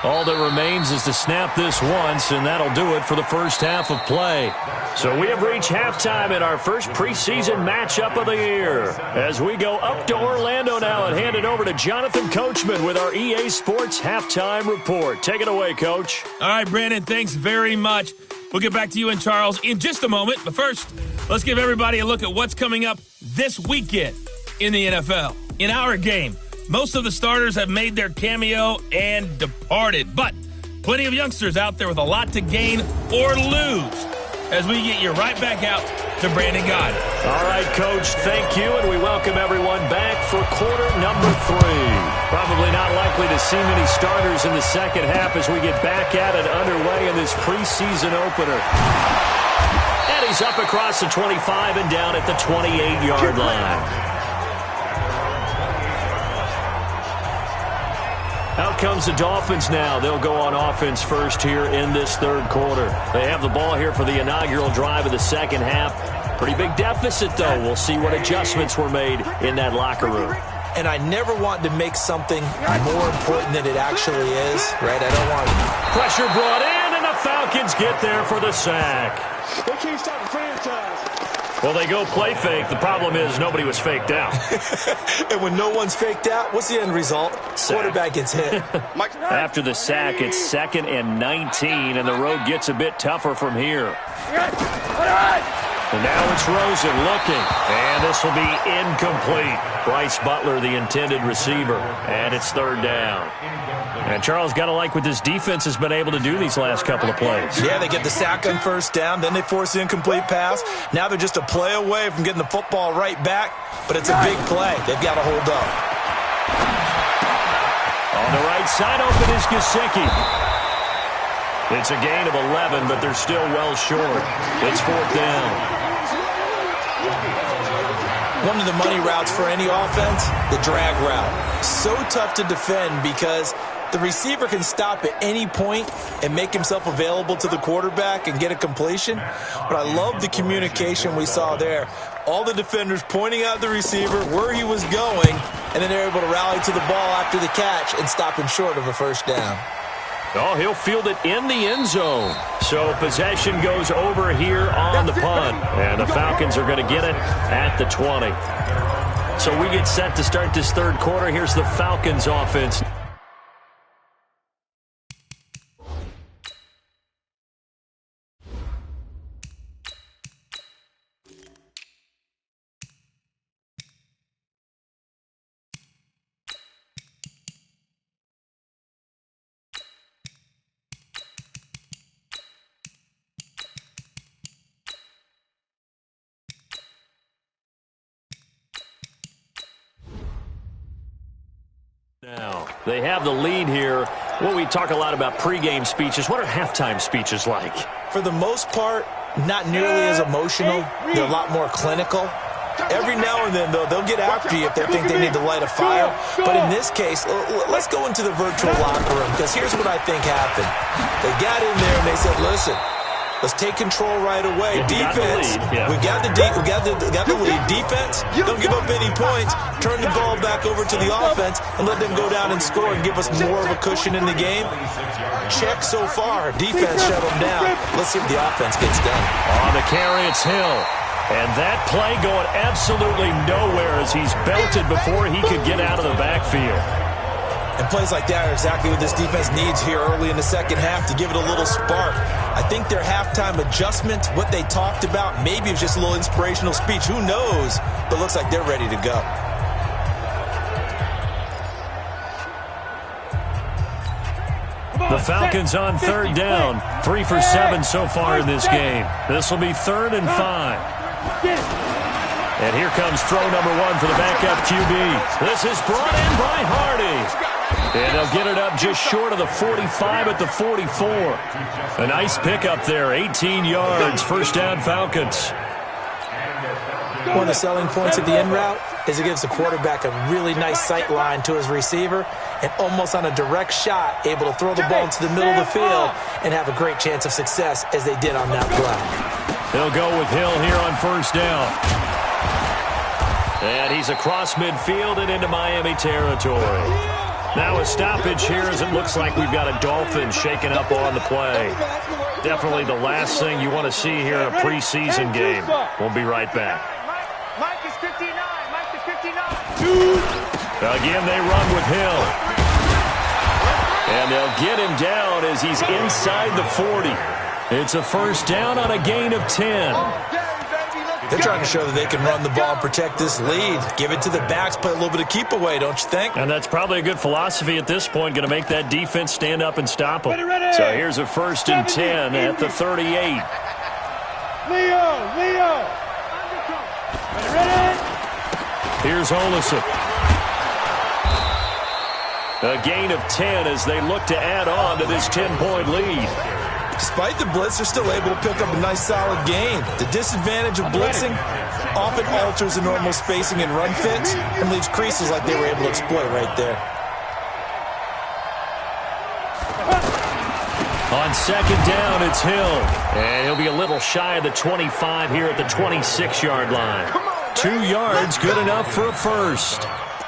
All that remains is to snap this once, and that'll do it for the first half of play. So we have reached halftime in our first preseason matchup of the year. As we go up to Orlando now and hand it over to Jonathan Coachman with our EA Sports Halftime Report. Take it away, Coach. All right, Brandon, thanks very much. We'll get back to you and Charles in just a moment. But first, let's give everybody a look at what's coming up this weekend in the NFL. In our game, most of the starters have made their cameo and departed, but plenty of youngsters out there with a lot to gain or lose as we get you right back out to Brandon God. All right, Coach, thank you, and we welcome everyone back for quarter number 3. Probably not likely to see many starters in the second half as we get back at it underway in this preseason opener. And he's up across the 25 and down at the 28-yard line. Out comes the Dolphins now. They'll go on offense first here in this third quarter. They have the ball here for the inaugural drive of the second half. Pretty big deficit, though. We'll see what adjustments were made in that locker room. And I never want to make something more important than it actually is, right? I don't want pressure brought in, and the Falcons get there for the sack. They can't stop the franchise. Well, they go play fake. The problem is nobody was faked out. And when no one's faked out, what's the end result? Sack. Quarterback gets hit. After the sack, it's 2nd and 19, and the road gets a bit tougher from here. And now it's Rosen looking, and this will be incomplete. Bryce Butler, the intended receiver, and it's 3rd down. And Charles, got to like what this defense has been able to do these last couple of plays. Yeah, they get the sack on 1st down, then they force the incomplete pass. Now they're just a play away from getting the football right back, but it's a big play. They've got to hold up. On the right side, open is Gesicki. It's a gain of 11, but they're still well short. It's 4th down. One of the money routes for any offense, the drag route. So tough to defend because the receiver can stop at any point and make himself available to the quarterback and get a completion. But I love the communication we saw there. All the defenders pointing out the receiver, where he was going, and then they're able to rally to the ball after the catch and stop him short of a 1st down. Oh, he'll field it in the end zone. So possession goes over here on the punt. And the Falcons are going to get it at the 20. So we get set to start this third quarter. Here's the Falcons offense. Now, they have the lead here. Well, we talk a lot about pregame speeches. What are halftime speeches like? For the most part, not nearly as emotional. They're a lot more clinical. Every now and then, though, they'll get after you if they think they need to light a fire. But in this case, let's go into the virtual locker room, because here's what I think happened. They got in there and they said, listen, let's take control right away. Defense, we got the lead. Defense, don't give up any points. Turn the ball back over to the offense and let them go down and score and give us more of a cushion in the game. Check so far. Defense shut them down. Let's see if the offense gets done. On the carry, it's Hill. And that play going absolutely nowhere as he's belted before he could get out of the backfield. And plays like that are exactly what this defense needs here early in the second half to give it a little spark. I think their halftime adjustments, what they talked about, maybe it was just a little inspirational speech. Who knows? But it looks like they're ready to go. The Falcons on 3rd down. 3 for 7 so far in this game. This will be 3rd and 5. And here comes throw number 1 for the backup QB. This is brought in by Hardy. And they'll get it up just short of the 45 at the 44. A nice pickup there, 18 yards, 1st down Falcons. One of the selling points of the in route is it gives the quarterback a really nice sight line to his receiver and almost on a direct shot able to throw the ball into the middle of the field and have a great chance of success as they did on that play. They'll go with Hill here on 1st down. And he's across midfield and into Miami territory. Now a stoppage here as it looks like we've got a Dolphin shaking up on the play. Definitely the last thing you want to see here in a preseason game. We'll be right back. Mike is 59. Mike is 59. Again, they run with Hill. And they'll get him down as he's inside the 40. It's a 1st down on a gain of 10. They're trying to show that they can run the ball and protect this lead. Give it to the backs, play a little bit of keep away, don't you think? And that's probably a good philosophy at this point, going to make that defense stand up and stop them. So here's a 1st and 10 at the 38. Leo. Here's Olison. A gain of 10 as they look to add on to this 10-point lead. Despite the blitz, they're still able to pick up a nice solid gain. The disadvantage of blitzing often alters the normal spacing and run fits and leaves creases like they were able to exploit right there. On second down, it's Hill. And he'll be a little shy of the 25 here at the 26-yard line. 2 yards, good enough for a first.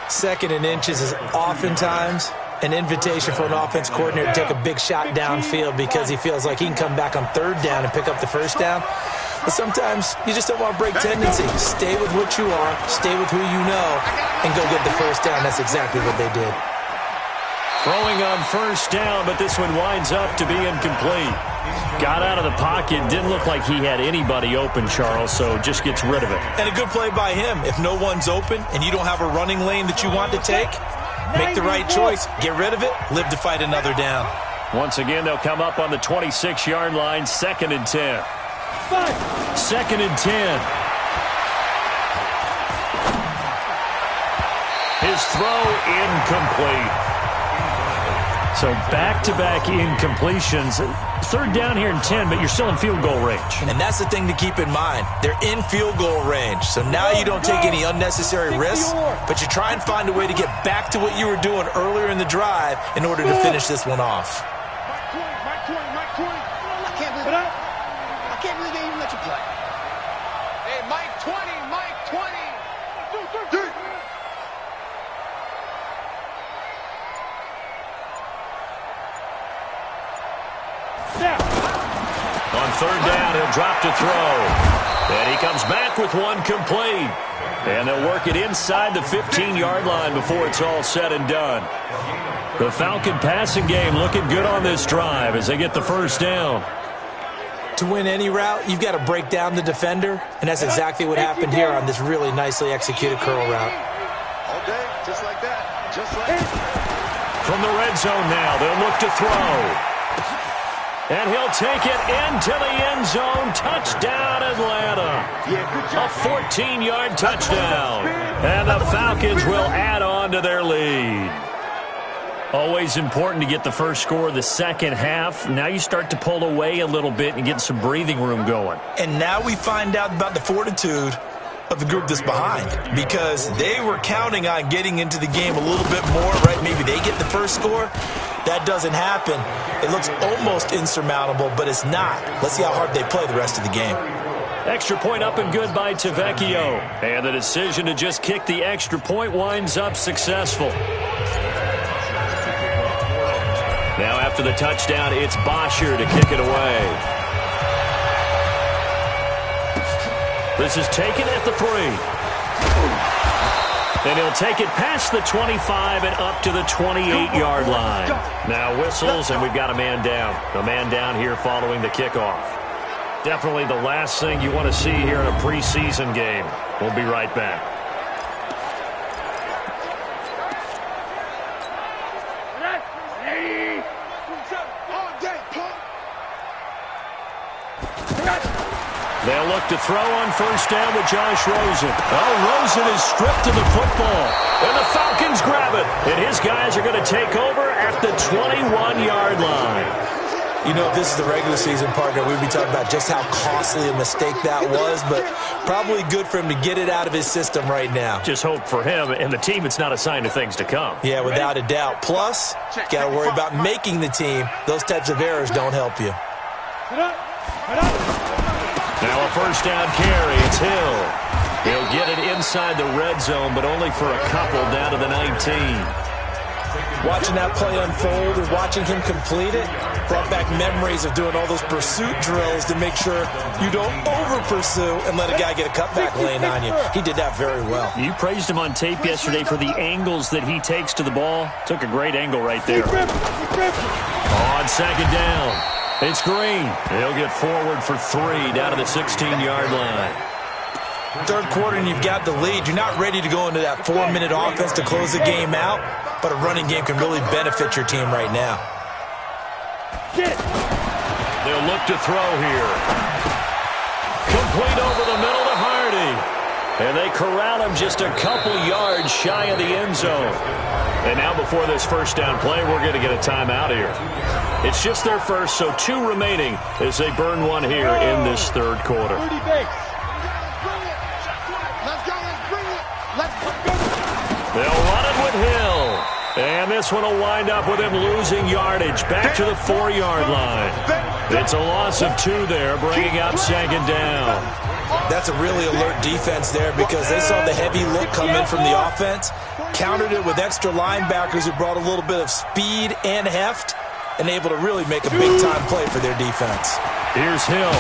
Second and inches is oftentimes an invitation for an offense coordinator to take a big shot downfield because he feels like he can come back on third down and pick up the first down. But sometimes you just don't want to break tendency. Stay with what you are, stay with who you know, and go get the first down. That's exactly what they did. Throwing on first down, but this one winds up to be incomplete. Got out of the pocket. Didn't look like he had anybody open, Charles, so just gets rid of it. And a good play by him. If no one's open and you don't have a running lane that you want to take, make the right choice. Get rid of it. Live to fight another down. Once again, they'll come up on the 26-yard line, 2nd and 10. 2nd and 10. His throw incomplete. So back-to-back incompletions. 3rd down here and 10, but you're still in field goal range. And that's the thing to keep in mind. They're in field goal range. So now you don't take any unnecessary risks, but you try and find a way to get back to what you were doing earlier in the drive in order to finish this one off. I can't believe they even let you play. Hey, Mike 20, Mike 20. On 3rd down, he'll drop to throw. And he comes back with one complete. And they'll work it inside the 15-yard line before it's all said and done. The Falcon passing game looking good on this drive as they get the first down. To win any route, you've got to break down the defender, and that's exactly what happened here on this really nicely executed curl route. All day, just like that. Just like that. From the red zone now, they'll look to throw. And he'll take it into the end zone. Touchdown, Atlanta. A 14-yard touchdown. And the Falcons will add on to their lead. Always important to get the first score of the second half. Now you start to pull away a little bit and get some breathing room going. And now we find out about the fortitude of the group that's behind, because they were counting on getting into the game a little bit more, right? Maybe they get the first score. That doesn't happen. It looks almost insurmountable, but it's not. Let's see how hard they play the rest of the game. Extra point up and good by Tavecchio. And the decision to just kick the extra point winds up successful. Now after the touchdown, it's Bosher to kick it away. This is taken at the 3. And he'll take it past the 25 and up to the 28-yard line. Now whistles, and we've got a man down. A man down here following the kickoff. Definitely the last thing you want to see here in a preseason game. We'll be right back. They'll look to throw on first down with Josh Rosen. Oh, Rosen is stripped of the football. And the Falcons grab it. And his guys are going to take over at the 21-yard line. You know, if this is the regular season, partner, we'd be talking about just how costly a mistake that was, but probably good for him to get it out of his system right now. Just hope for him and the team it's not a sign of things to come. Yeah, without a doubt. Plus, got to worry about making the team. Those types of errors don't help you. Now a first down carry. It's Hill. He'll get it inside the red zone, but only for a couple down to the 19. Watching that play unfold and watching him complete it brought back memories of doing all those pursuit drills to make sure you don't over-pursue and let a guy get a cutback lane on you. He did that very well. You praised him on tape yesterday for the angles that he takes to the ball. Took a great angle right there. On second down, it's Green. He'll get forward for 3 down to the 16-yard line. Third quarter and you've got the lead. You're not ready to go into that 4-minute offense to close the game out, but a running game can really benefit your team right now. They'll look to throw here. Complete over the middle to Hardy. And they corral him just a couple yards shy of the end zone. And now before this first down play, we're going to get a timeout here. It's just their first, so 2 remaining as they burn one here in this third quarter. They'll run it with Hill. And this one will wind up with him losing yardage back to the 4-yard line. It's a loss of 2 there, bringing up second down. That's a really alert defense there because they saw the heavy look come in from the offense, countered it with extra linebackers who brought a little bit of speed and heft, and able to really make a big-time play for their defense. Here's Hill.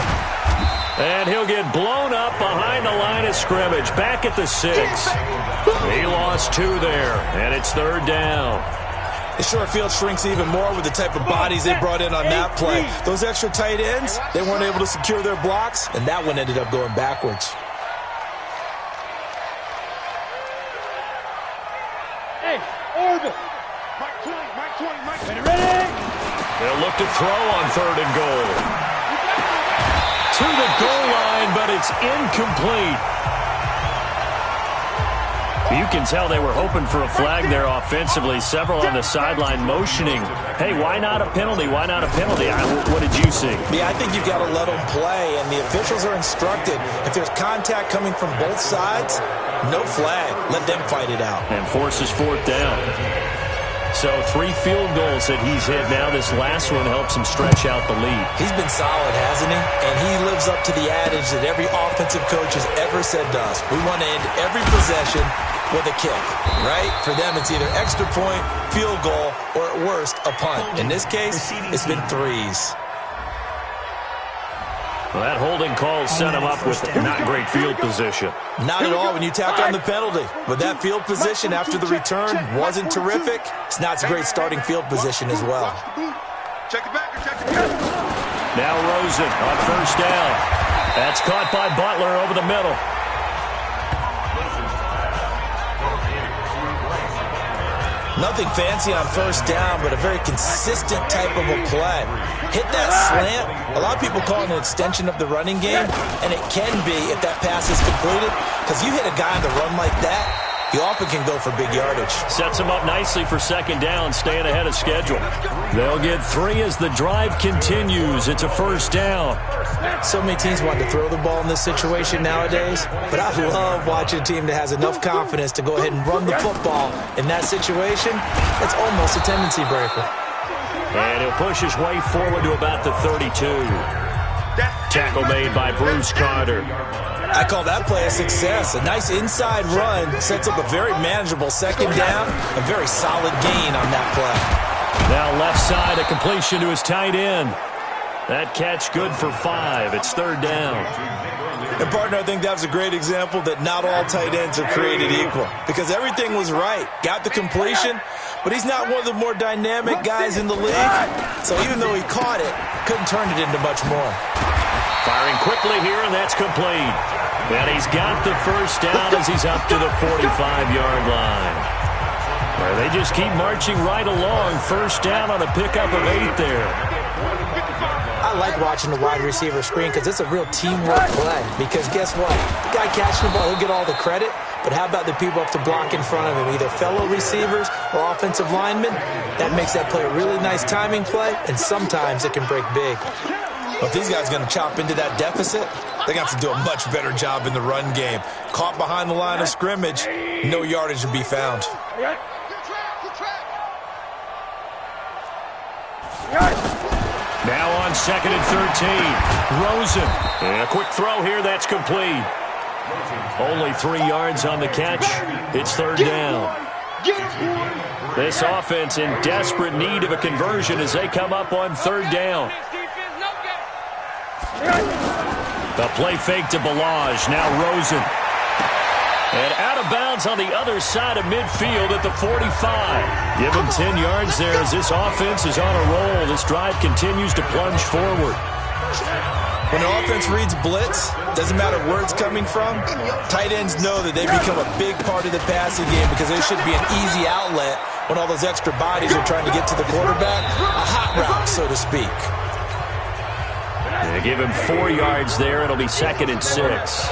And he'll get blown up behind the line of scrimmage, back at the 6. He lost 2 there, and it's third down. The short field shrinks even more with the type of bodies they brought in on that play. Those extra tight ends, they weren't able to secure their blocks, and that one ended up going backwards. Hey, Orville. Mike 20, Mike 20. Ready? They'll look to throw on 3rd and goal. To the goal line, but it's incomplete. You can tell they were hoping for a flag there offensively. Several on the sideline motioning, hey, why not a penalty? Why not a penalty? What did you see? Yeah, I think you've got to let them play, and the officials are instructed. If there's contact coming from both sides, no flag. Let them fight it out. And forces 4th down. So 3 field goals that he's hit now. This last one helps him stretch out the lead. He's been solid, hasn't he? And he lives up to the adage that every offensive coach has ever said to us. We want to end every possession with a kick, right? For them, it's either extra point, field goal, or at worst, a punt. In this case, it's been 3s. Well, that holding call set him up with not great field position. Not at all when you tack on the penalty. But that field position after the return wasn't terrific. It's not a great starting field position as well. Check it back, check it back. Now Rosen on 1st down. That's caught by Butler over the middle. Nothing fancy on 1st down, but a very consistent type of a play. Hit that slant. A lot of people call it an extension of the running game, and it can be if that pass is completed, because you hit a guy on the run like that, you often can go for big yardage. Sets him up nicely for 2nd down, staying ahead of schedule. They'll get 3 as the drive continues. It's a 1st down. So many teams want to throw the ball in this situation nowadays, but I love watching a team that has enough confidence to go ahead and run the football. In that situation, it's almost a tendency breaker. And he'll push his way forward to about the 32. Tackle made by Bruce Carter. I call that play a success. A nice inside run sets up a very manageable 2nd down, a very solid gain on that play. Now left side, a completion to his tight end. That catch good for 5. It's 3rd down. And, partner, I think that was a great example that not all tight ends are created equal because everything was right. Got the completion, but he's not one of the more dynamic guys in the league. So even though he caught it, couldn't turn it into much more. Firing quickly here, and that's complete. And he's got the 1st down as he's up to the 45-yard line. Where they just keep marching right along. 1st down on a pickup of 8 there. I like watching the wide receiver screen because it's a real teamwork play. Because guess what? The guy catching the ball, he'll get all the credit. But how about the people up to block in front of him, either fellow receivers or offensive linemen? That makes that play a really nice timing play, and sometimes it can break big. Well, if these guys are going to chop into that deficit, they're going to have to do a much better job in the run game. Caught behind the line of scrimmage, no yardage to be found. Now on 2nd and 13. Rosen. And a quick throw here. That's complete. Only 3 yards on the catch. It's 3rd down. This offense in desperate need of a conversion as they come up on 3rd down. The play fake to Balaj. Now Rosen. And out of bounds on the other side of midfield at the 45. Give him 10 yards there as this offense is on a roll. This drive continues to plunge forward. When the offense reads blitz, doesn't matter where it's coming from, tight ends know that they become a big part of the passing game because there should be an easy outlet when all those extra bodies are trying to get to the quarterback. A hot route, so to speak. They give him 4 yards there. It'll be 2nd and 6.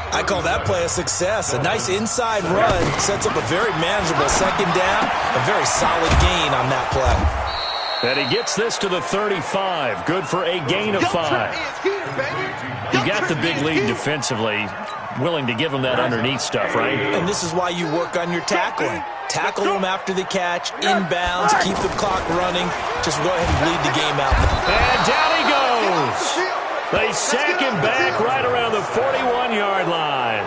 I call that play a success. A nice inside run sets up a very manageable 2nd down. A very solid gain on that play. And he gets this to the 35. Good for a gain of 5. You got the big lead defensively. Willing to give him that underneath stuff, right? And this is why you work on your tackling. Tackle them after the catch, inbounds, keep the clock running. Just go ahead and bleed the game out. And down he goes. They sack him back right around the 41-yard line.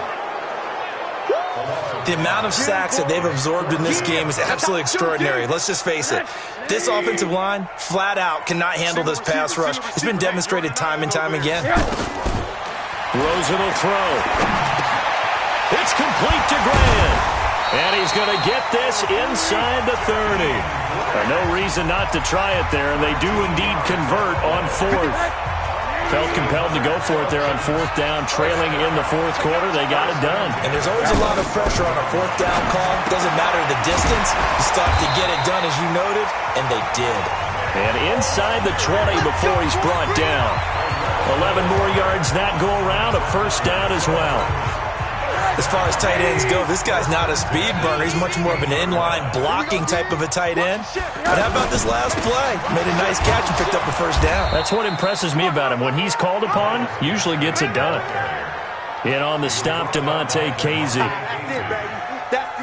The amount of sacks that they've absorbed in this game is absolutely extraordinary. Let's just face it. This offensive line, flat out, cannot handle this pass rush. It's been demonstrated time and time again. Rosen will throw. It's complete to Grant. And he's going to get this inside the 30. No reason not to try it there, and they do indeed convert on 4th. Felt compelled to go for it there on 4th down, trailing in the 4th quarter. They got it done. And there's always a lot of pressure on a 4th down call. Doesn't matter the distance. You still have to get it done, as you noted, and they did. And inside the 20 before he's brought down. 11 more yards that go around, a first down as well. As far as tight ends go, this guy's not a speed burner. He's much more of an inline blocking type of a tight end. But how about this last play? Made a nice catch and picked up a first down. That's what impresses me about him. When he's called upon, usually gets it done. And on the stop, DeMonte Casey.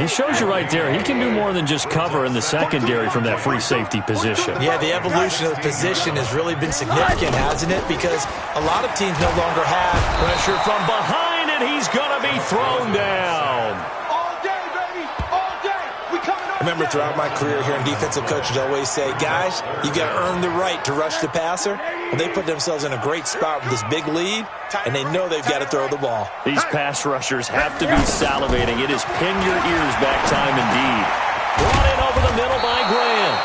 He shows you right there, he can do more than just cover in the secondary from that free safety position. Yeah, the evolution of the position has really been significant, hasn't it? Because a lot of teams no longer have pressure from behind, and he's going to be thrown down. All day, baby, all day. We coming up. Remember, throughout my career here in defensive coaches always say, guys, you got to earn the right to rush the passer. Well, they put themselves in a great spot with this big lead, and they know they've got to throw the ball. These pass rushers have to be salivating. It is pin your ears back time indeed. Brought in over the middle by Graham.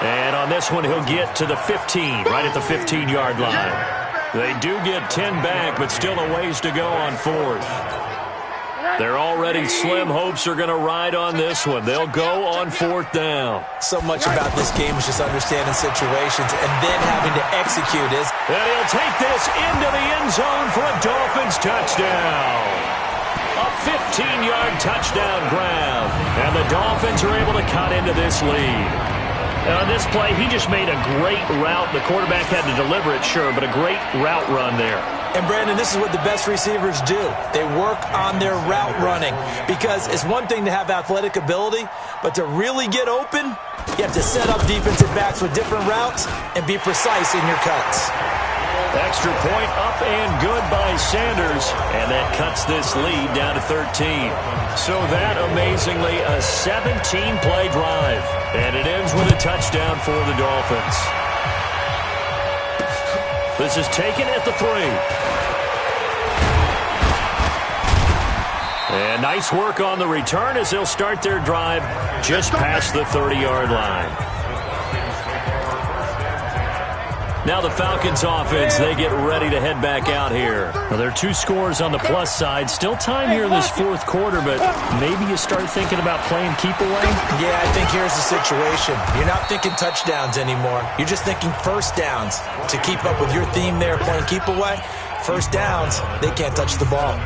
And on this one, he'll get to the 15, right at the 15-yard line. They do get 10 back, but still a ways to go on 4th. They're already slim hopes are going to ride on this one. They'll go on 4th down. So much about this game is just understanding situations and then having to execute it. And he'll take this into the end zone for a Dolphins touchdown. A 15-yard touchdown grab. And the Dolphins are able to cut into this lead. On this play, he just made a great route. The quarterback had to deliver it, sure, but a great route run there. And, Brandon, this is what the best receivers do. They work on their route running because it's one thing to have athletic ability, but to really get open, you have to set up defensive backs with different routes and be precise in your cuts. Extra point up and good by Sanders, and that cuts this lead down to 13. So that, amazingly, a 17-play drive, and it ends with a touchdown for the Dolphins. This is taken at the 3. And nice work on the return as they'll start their drive just past the 30-yard line. Now the Falcons offense, they get ready to head back out here. Well, there are 2 scores on the plus side. Still time here in this 4th quarter, but maybe you start thinking about playing keep away? Yeah, I think here's the situation. You're not thinking touchdowns anymore. You're just thinking first downs. To keep up with your theme there, playing keep away, first downs, they can't touch the ball.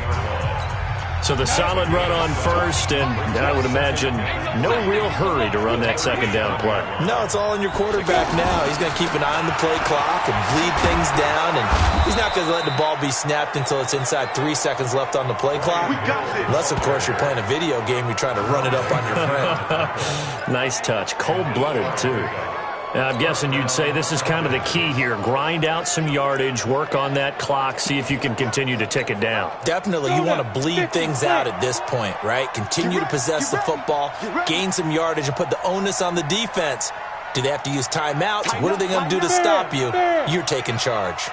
So the solid run on 1st, and I would imagine no real hurry to run that 2nd down play. No, it's all in your quarterback now. He's going to keep an eye on the play clock and bleed things down, and he's not going to let the ball be snapped until it's inside 3 seconds left on the play clock. Unless, of course, you're playing a video game, you're trying to run it up on your friend. Nice touch. Cold-blooded, too. I'm guessing you'd say this is kind of the key here. Grind out some yardage, work on that clock, see if you can continue to tick it down. Definitely. You want to bleed things out at this point, right? Continue to possess the football, gain some yardage, and put the onus on the defense. Do they have to use timeouts? What are they going to do to stop you? You're taking charge.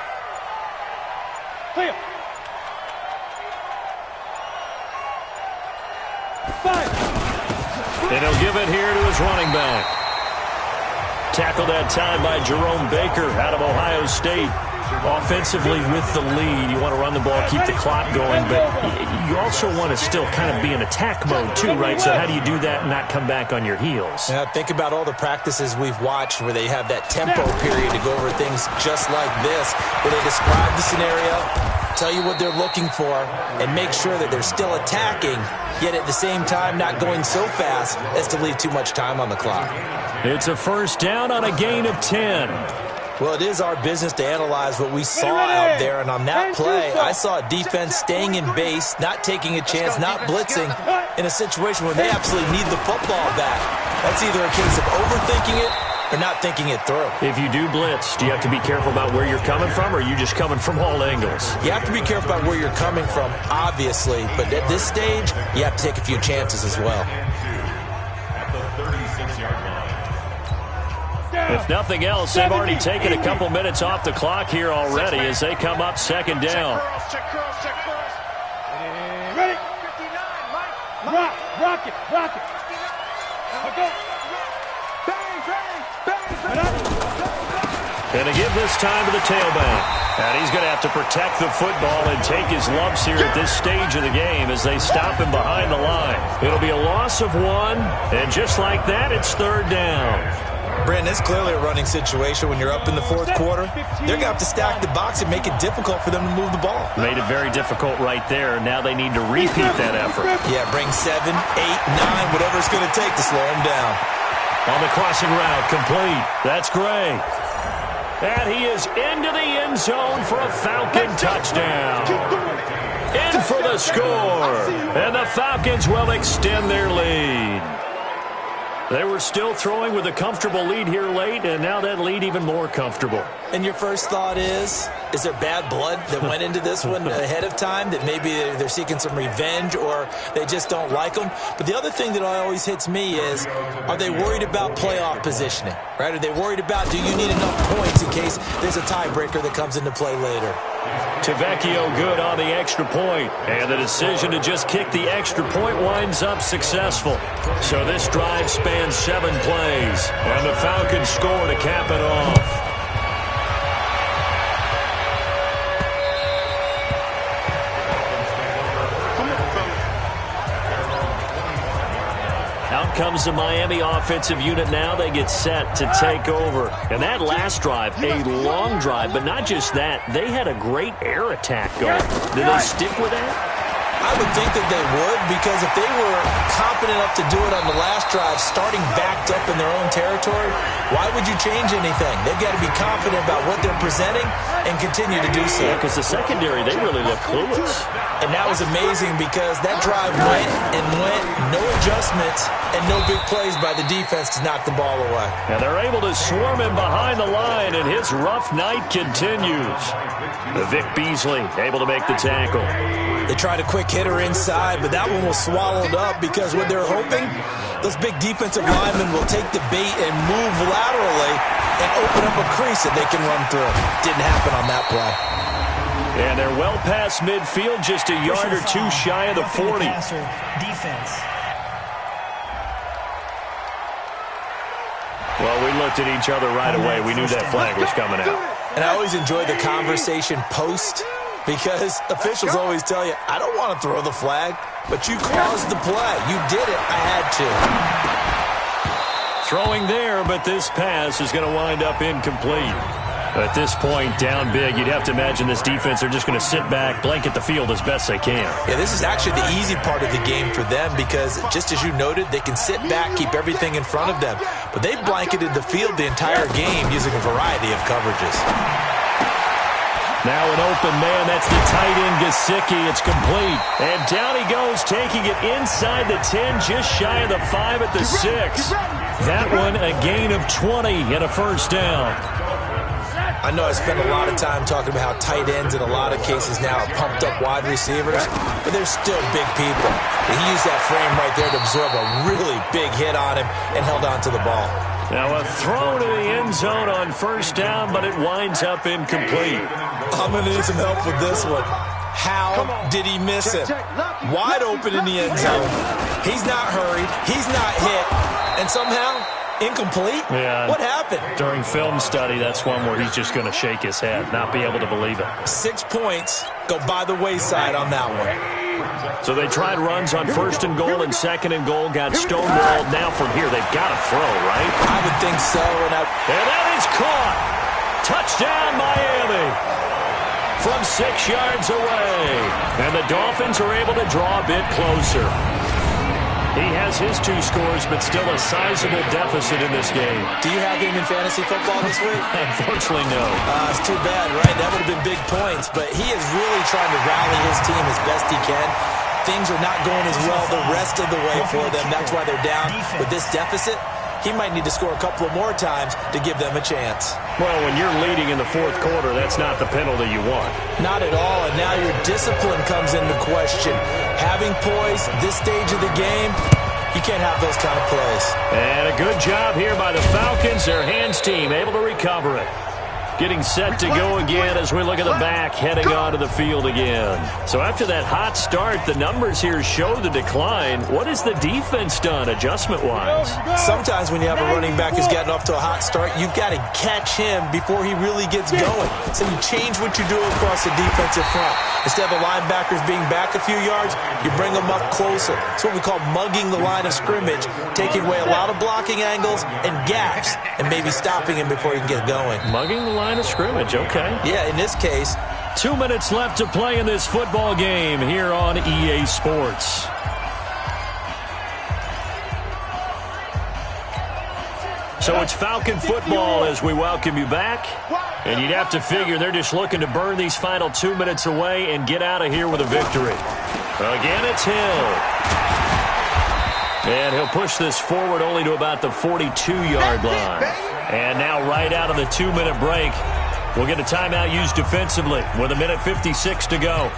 And he'll give it here to his running back. Tackled that time by Jerome Baker out of Ohio State. Offensively with the lead, you want to run the ball, keep the clock going, but you also want to still kind of be in attack mode too, right? So how do you do that and not come back on your heels? Yeah, think about all the practices we've watched where they have that tempo period to go over things just like this, where they describe the scenario, tell you what they're looking for, and make sure that they're still attacking, yet at the same time not going so fast as to leave too much time on the clock. It's a first down on a gain of 10. Well, it is our business to analyze what we saw out there, and on that play, I saw a defense staying in base, not taking a chance, not blitzing, in a situation where they absolutely need the football back. That's either a case of overthinking it or not thinking it through. If you do blitz, do you have to be careful about where you're coming from, or are you just coming from all angles? You have to be careful about where you're coming from, obviously, but at this stage, you have to take a few chances as well. If nothing else, they've already taken a couple minutes off the clock here already as they come up second down. Ready? Rock it. And to give this time to the tailback. And he's going to have to protect the football and take his lumps here at this stage of the game as they stop him behind the line. It'll be a loss of 1, and just like that, it's third down. Brandon, it's clearly a running situation when you're up in the fourth quarter. They're going to have to stack the box and make it difficult for them to move the ball. Made it very difficult right there. Now they need to repeat that effort. Yeah, bring 7, 8, 9, whatever it's going to take to slow them down. On the crossing route, complete. That's Gray. And he is into the end zone for a Falcon touchdown. In for the score. And the Falcons will extend their lead. They were still throwing with a comfortable lead here late, and now that lead even more comfortable. And your first thought is there bad blood that went into this one ahead of time, that maybe they're seeking some revenge or they just don't like them? But the other thing that always hits me is, are they worried about playoff positioning, right? Are they worried about, do you need enough points in case there's a tiebreaker that comes into play later? Tavecchio good on the extra point, and the decision to just kick the extra point winds up successful. So this drive spans 7 plays, and the Falcons score to cap it off. Out comes the Miami offensive unit now. They get set to take over. And that last drive, a long drive, but not just that. They had a great air attack going. Did they stick with that? I would think that they would, because if they were confident enough to do it on the last drive, starting backed up in their own territory, why would you change anything? They've got to be confident about what they're presenting and continue to do so. Yeah, because the secondary, they really look clueless. And that was amazing because that drive went and went, no adjustments, and no big plays by the defense to knock the ball away. And they're able to swarm him behind the line, and his rough night continues. Vic Beasley able to make the tackle. They tried a quick hitter inside, but that one was swallowed up because what they're hoping, those big defensive linemen will take the bait and move laterally and open up a crease that they can run through. Didn't happen on that play. And they're well past midfield, just a yard or two shy of the 40. Defense. Well, we looked at each other right away. We knew that flag was coming out. And I always enjoy the conversation post, because officials always tell you, I don't want to throw the flag, but you caused the play. You did it. I had to. Throwing there, but this pass is going to wind up incomplete. At this point, down big, you'd have to imagine this defense are just going to sit back, blanket the field as best they can. Yeah, this is actually the easy part of the game for them because, just as you noted, they can sit back, keep everything in front of them. But they blanketed the field the entire game using a variety of coverages. Now an open man, that's the tight end Gesicki. It's complete. And down he goes, taking it inside the 10, just shy of the 5 at the 6. That one a gain of 20 and a first down. I know I spend a lot of time talking about how tight ends in a lot of cases now are pumped up wide receivers, but they're still big people. And he used that frame right there to absorb a really big hit on him and held on to the ball. Now a throw to the end zone on first down, but it winds up incomplete. I'm going to need some help with this one. How did he miss it? Wide open in the end zone. He's not hurried. He's not hit. And somehow Incomplete? Yeah. What happened? During film study, that's one where he's just going to shake his head, not be able to believe it. 6 points go by the wayside on that one. So they tried runs on 1st and goal and 2nd and goal, got stonewalled. Now from here, they've got to throw, right? I would think so. And that is caught. Touchdown, Miami. From 6 yards away. And the Dolphins are able to draw a bit closer. He has his 2 scores, but still a sizable deficit in this game. Do you have him in fantasy football this week? Unfortunately, no. It's too bad, right? That would have been big points, but he is really trying to rally his team as best he can. Things are not going as well the rest of the way for them. That's why they're down. With this deficit, he might need to score a couple of more times to give them a chance. Well, when you're leading in the 4th quarter, that's not the penalty you want. Not at all, and now your discipline comes into question. Having poise this stage of the game, you can't have those kind of plays. And a good job here by the Falcons. Their hands team able to recover it. Getting set to go again as we look at the back, heading onto the field again. So after that hot start, the numbers here show the decline. What has the defense done adjustment-wise? Sometimes when you have a running back who's gotten off to a hot start, you've got to catch him before he really gets going. So you change what you do across the defensive front. Instead of the linebackers being back a few yards, you bring them up closer. It's what we call mugging the line of scrimmage, taking away a lot of blocking angles and gaps, and maybe stopping him before he can get going. Mugging the line of scrimmage, okay. Yeah, in this case. 2 minutes left to play in this football game here on EA Sports. So it's Falcon football as we welcome you back. And you'd have to figure they're just looking to burn these final 2 minutes away and get out of here with a victory. Again, it's Hill. And he'll push this forward only to about the 42-yard line. And now right out of the 2-minute break, we'll get a timeout used defensively with 1:56 to go.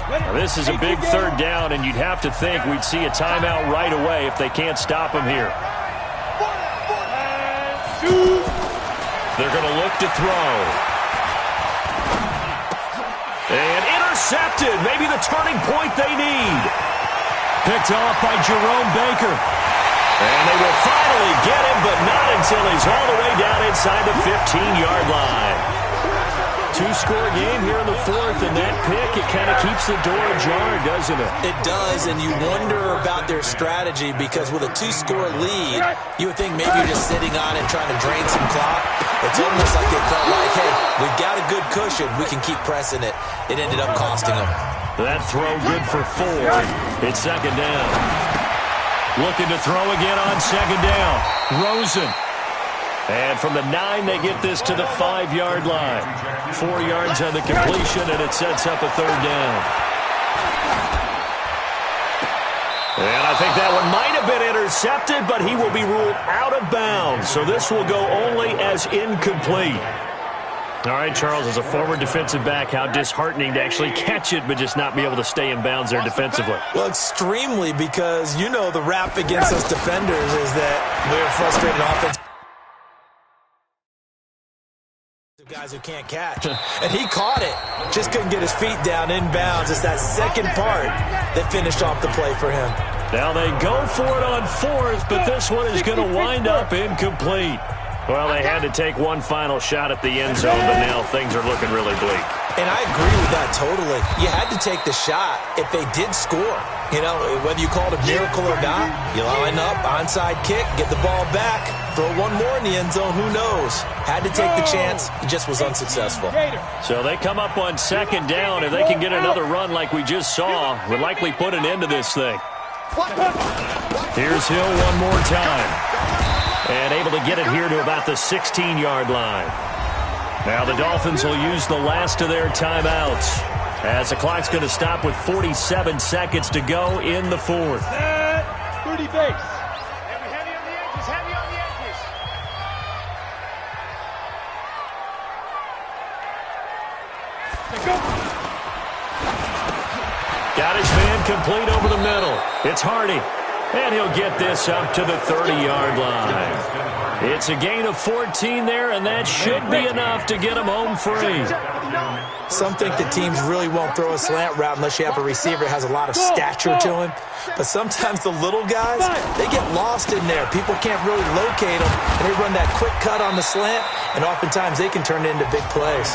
Now, this is a big 3rd down, and you'd have to think we'd see a timeout right away if they can't stop him here. They're going to look to throw. And intercepted. Maybe the turning point they need. Picked off by Jerome Baker. And they will finally get him, but not until he's all the way down inside the 15-yard line. 2-score game here in the 4th, and that pick, it kind of keeps the door ajar, doesn't it? It does, and you wonder about their strategy because with a 2-score lead, you would think maybe you're just sitting on it trying to drain some clock. It's almost like they felt like, hey, we've got a good cushion. We can keep pressing it. It ended up costing them. That throw good for 4. It's 2nd down. Looking to throw again on 2nd down. Rosen. And from the 9, they get this to the 5-yard line. 4 yards on the completion, and it sets up a 3rd down. And I think that one might have been intercepted, but he will be ruled out of bounds. So this will go only as incomplete. All right, Charles, as a former defensive back, how disheartening to actually catch it but just not be able to stay in bounds there defensively. Well, extremely, because you know the rap against us defenders is that we're frustrated offense. Guys who can't catch. And he caught it. Just couldn't get his feet down in bounds. It's that second part that finished off the play for him. Now they go for it on 4th, but this one is going to wind up incomplete. Well, they had to take one final shot at the end zone, but now things are looking really bleak. And I agree with that totally. You had to take the shot if they did score. You know, whether you call it a miracle or not, you line up, onside kick, get the ball back, throw one more in the end zone, who knows? Had to take the chance, it just was unsuccessful. So they come up on 2nd down. If they can get another run like we just saw, would likely put an end to this thing. Here's Hill one more time. And able to get it here to about the 16-yard line. Now the Dolphins will use the last of their timeouts as the clock's going to stop with 47 seconds to go in the 4th. 30 base. Heavy on the edges, heavy on the edges. Got his man complete over the middle. It's Hardy. And he'll get this up to the 30-yard line. It's a gain of 14 there, and that should be enough to get him home free. Some think the teams really won't throw a slant route unless you have a receiver that has a lot of stature to him. But sometimes the little guys, they get lost in there. People can't really locate them, and they run that quick cut on the slant, and oftentimes they can turn it into big plays.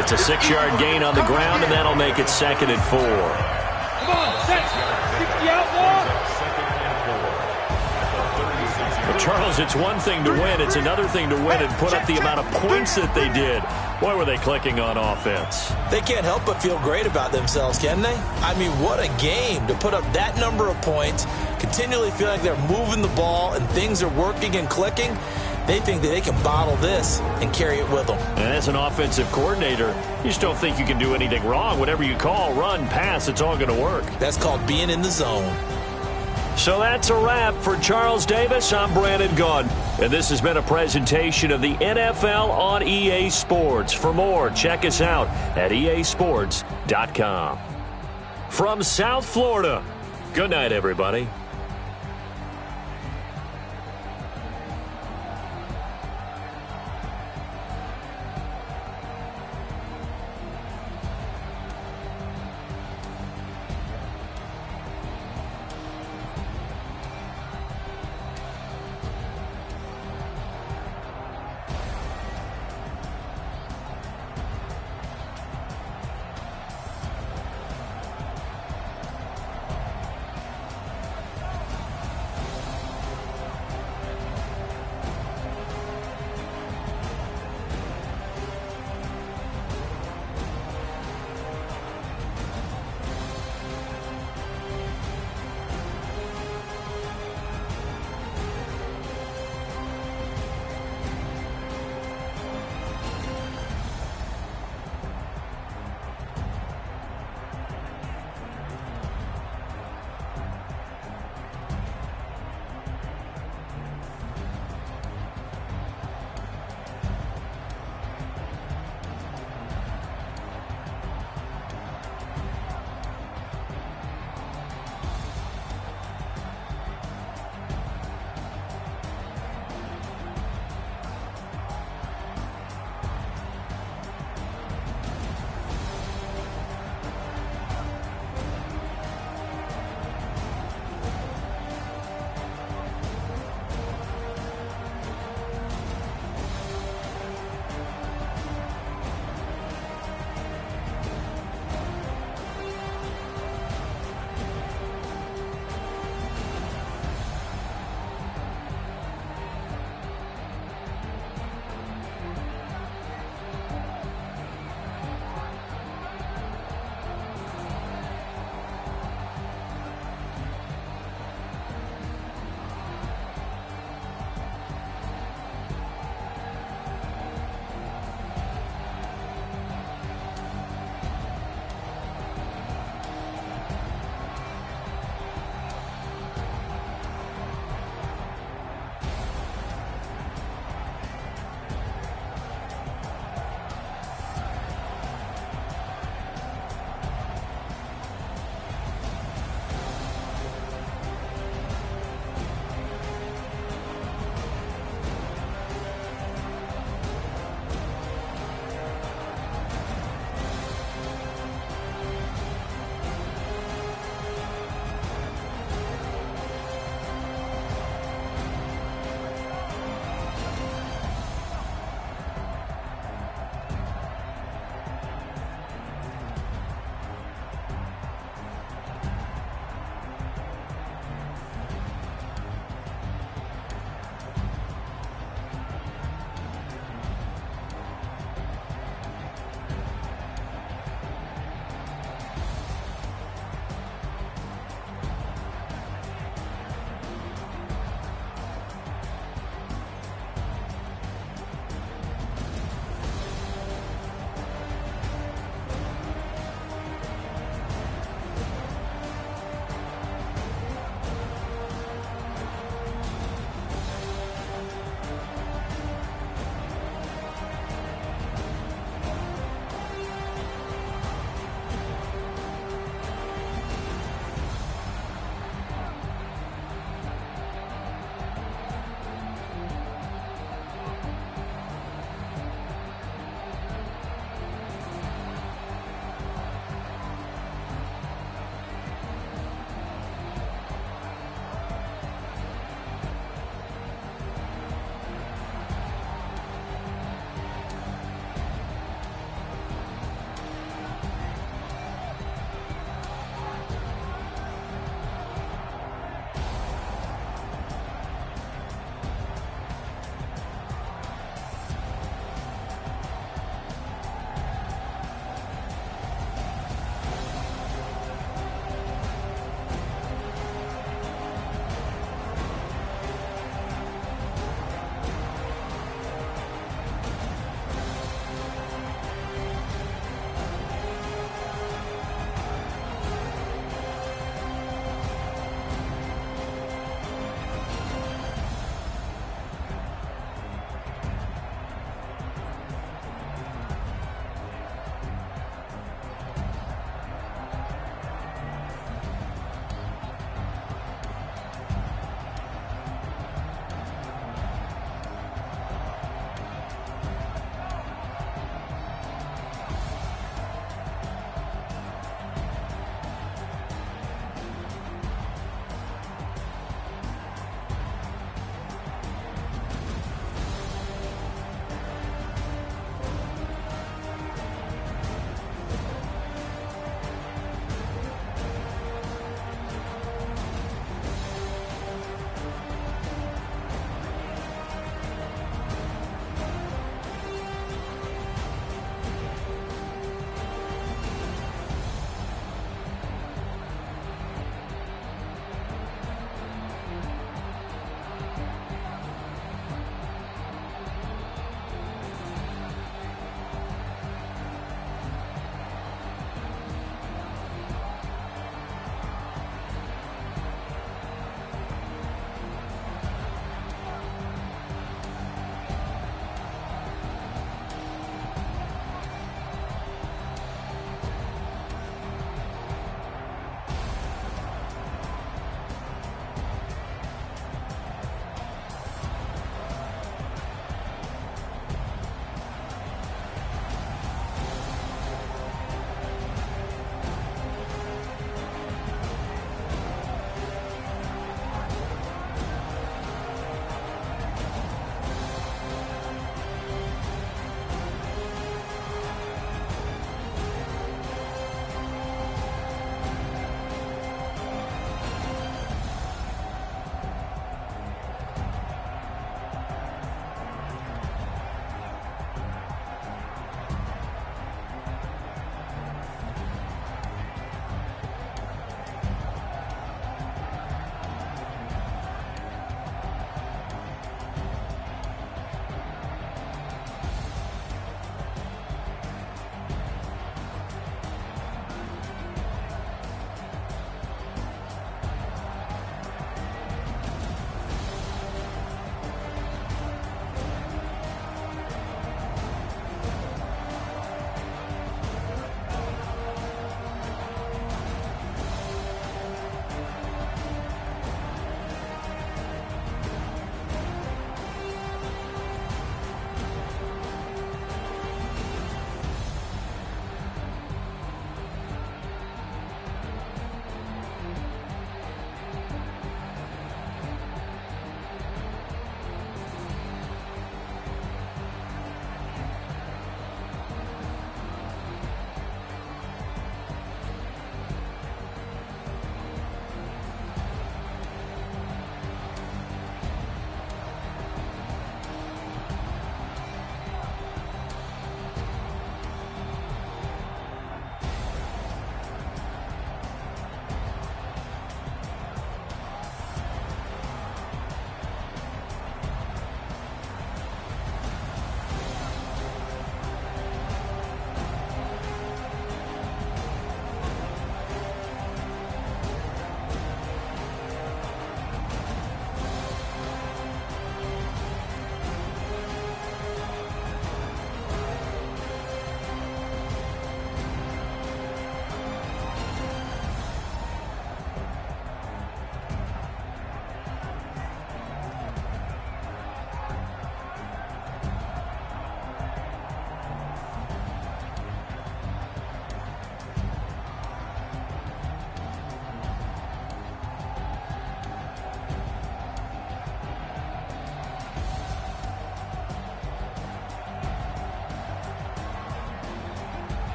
It's a 6-yard gain on the ground, and that'll make it 2nd and 4. Come on, set. 60 outlaw. But Charles, it's one thing to win. It's another thing to win and put up the amount of points that they did. Boy, were they clicking on offense. They can't help but feel great about themselves, can they? I mean, what a game to put up that number of points, continually feel like they're moving the ball and things are working and clicking. They think that they can bottle this and carry it with them. And as an offensive coordinator, you just don't think you can do anything wrong. Whatever you call, run, pass, it's all going to work. That's called being in the zone. So that's a wrap for Charles Davis. I'm Brandon Gaudin, and this has been a presentation of the NFL on EA Sports. For more, check us out at easports.com. From South Florida, good night, everybody.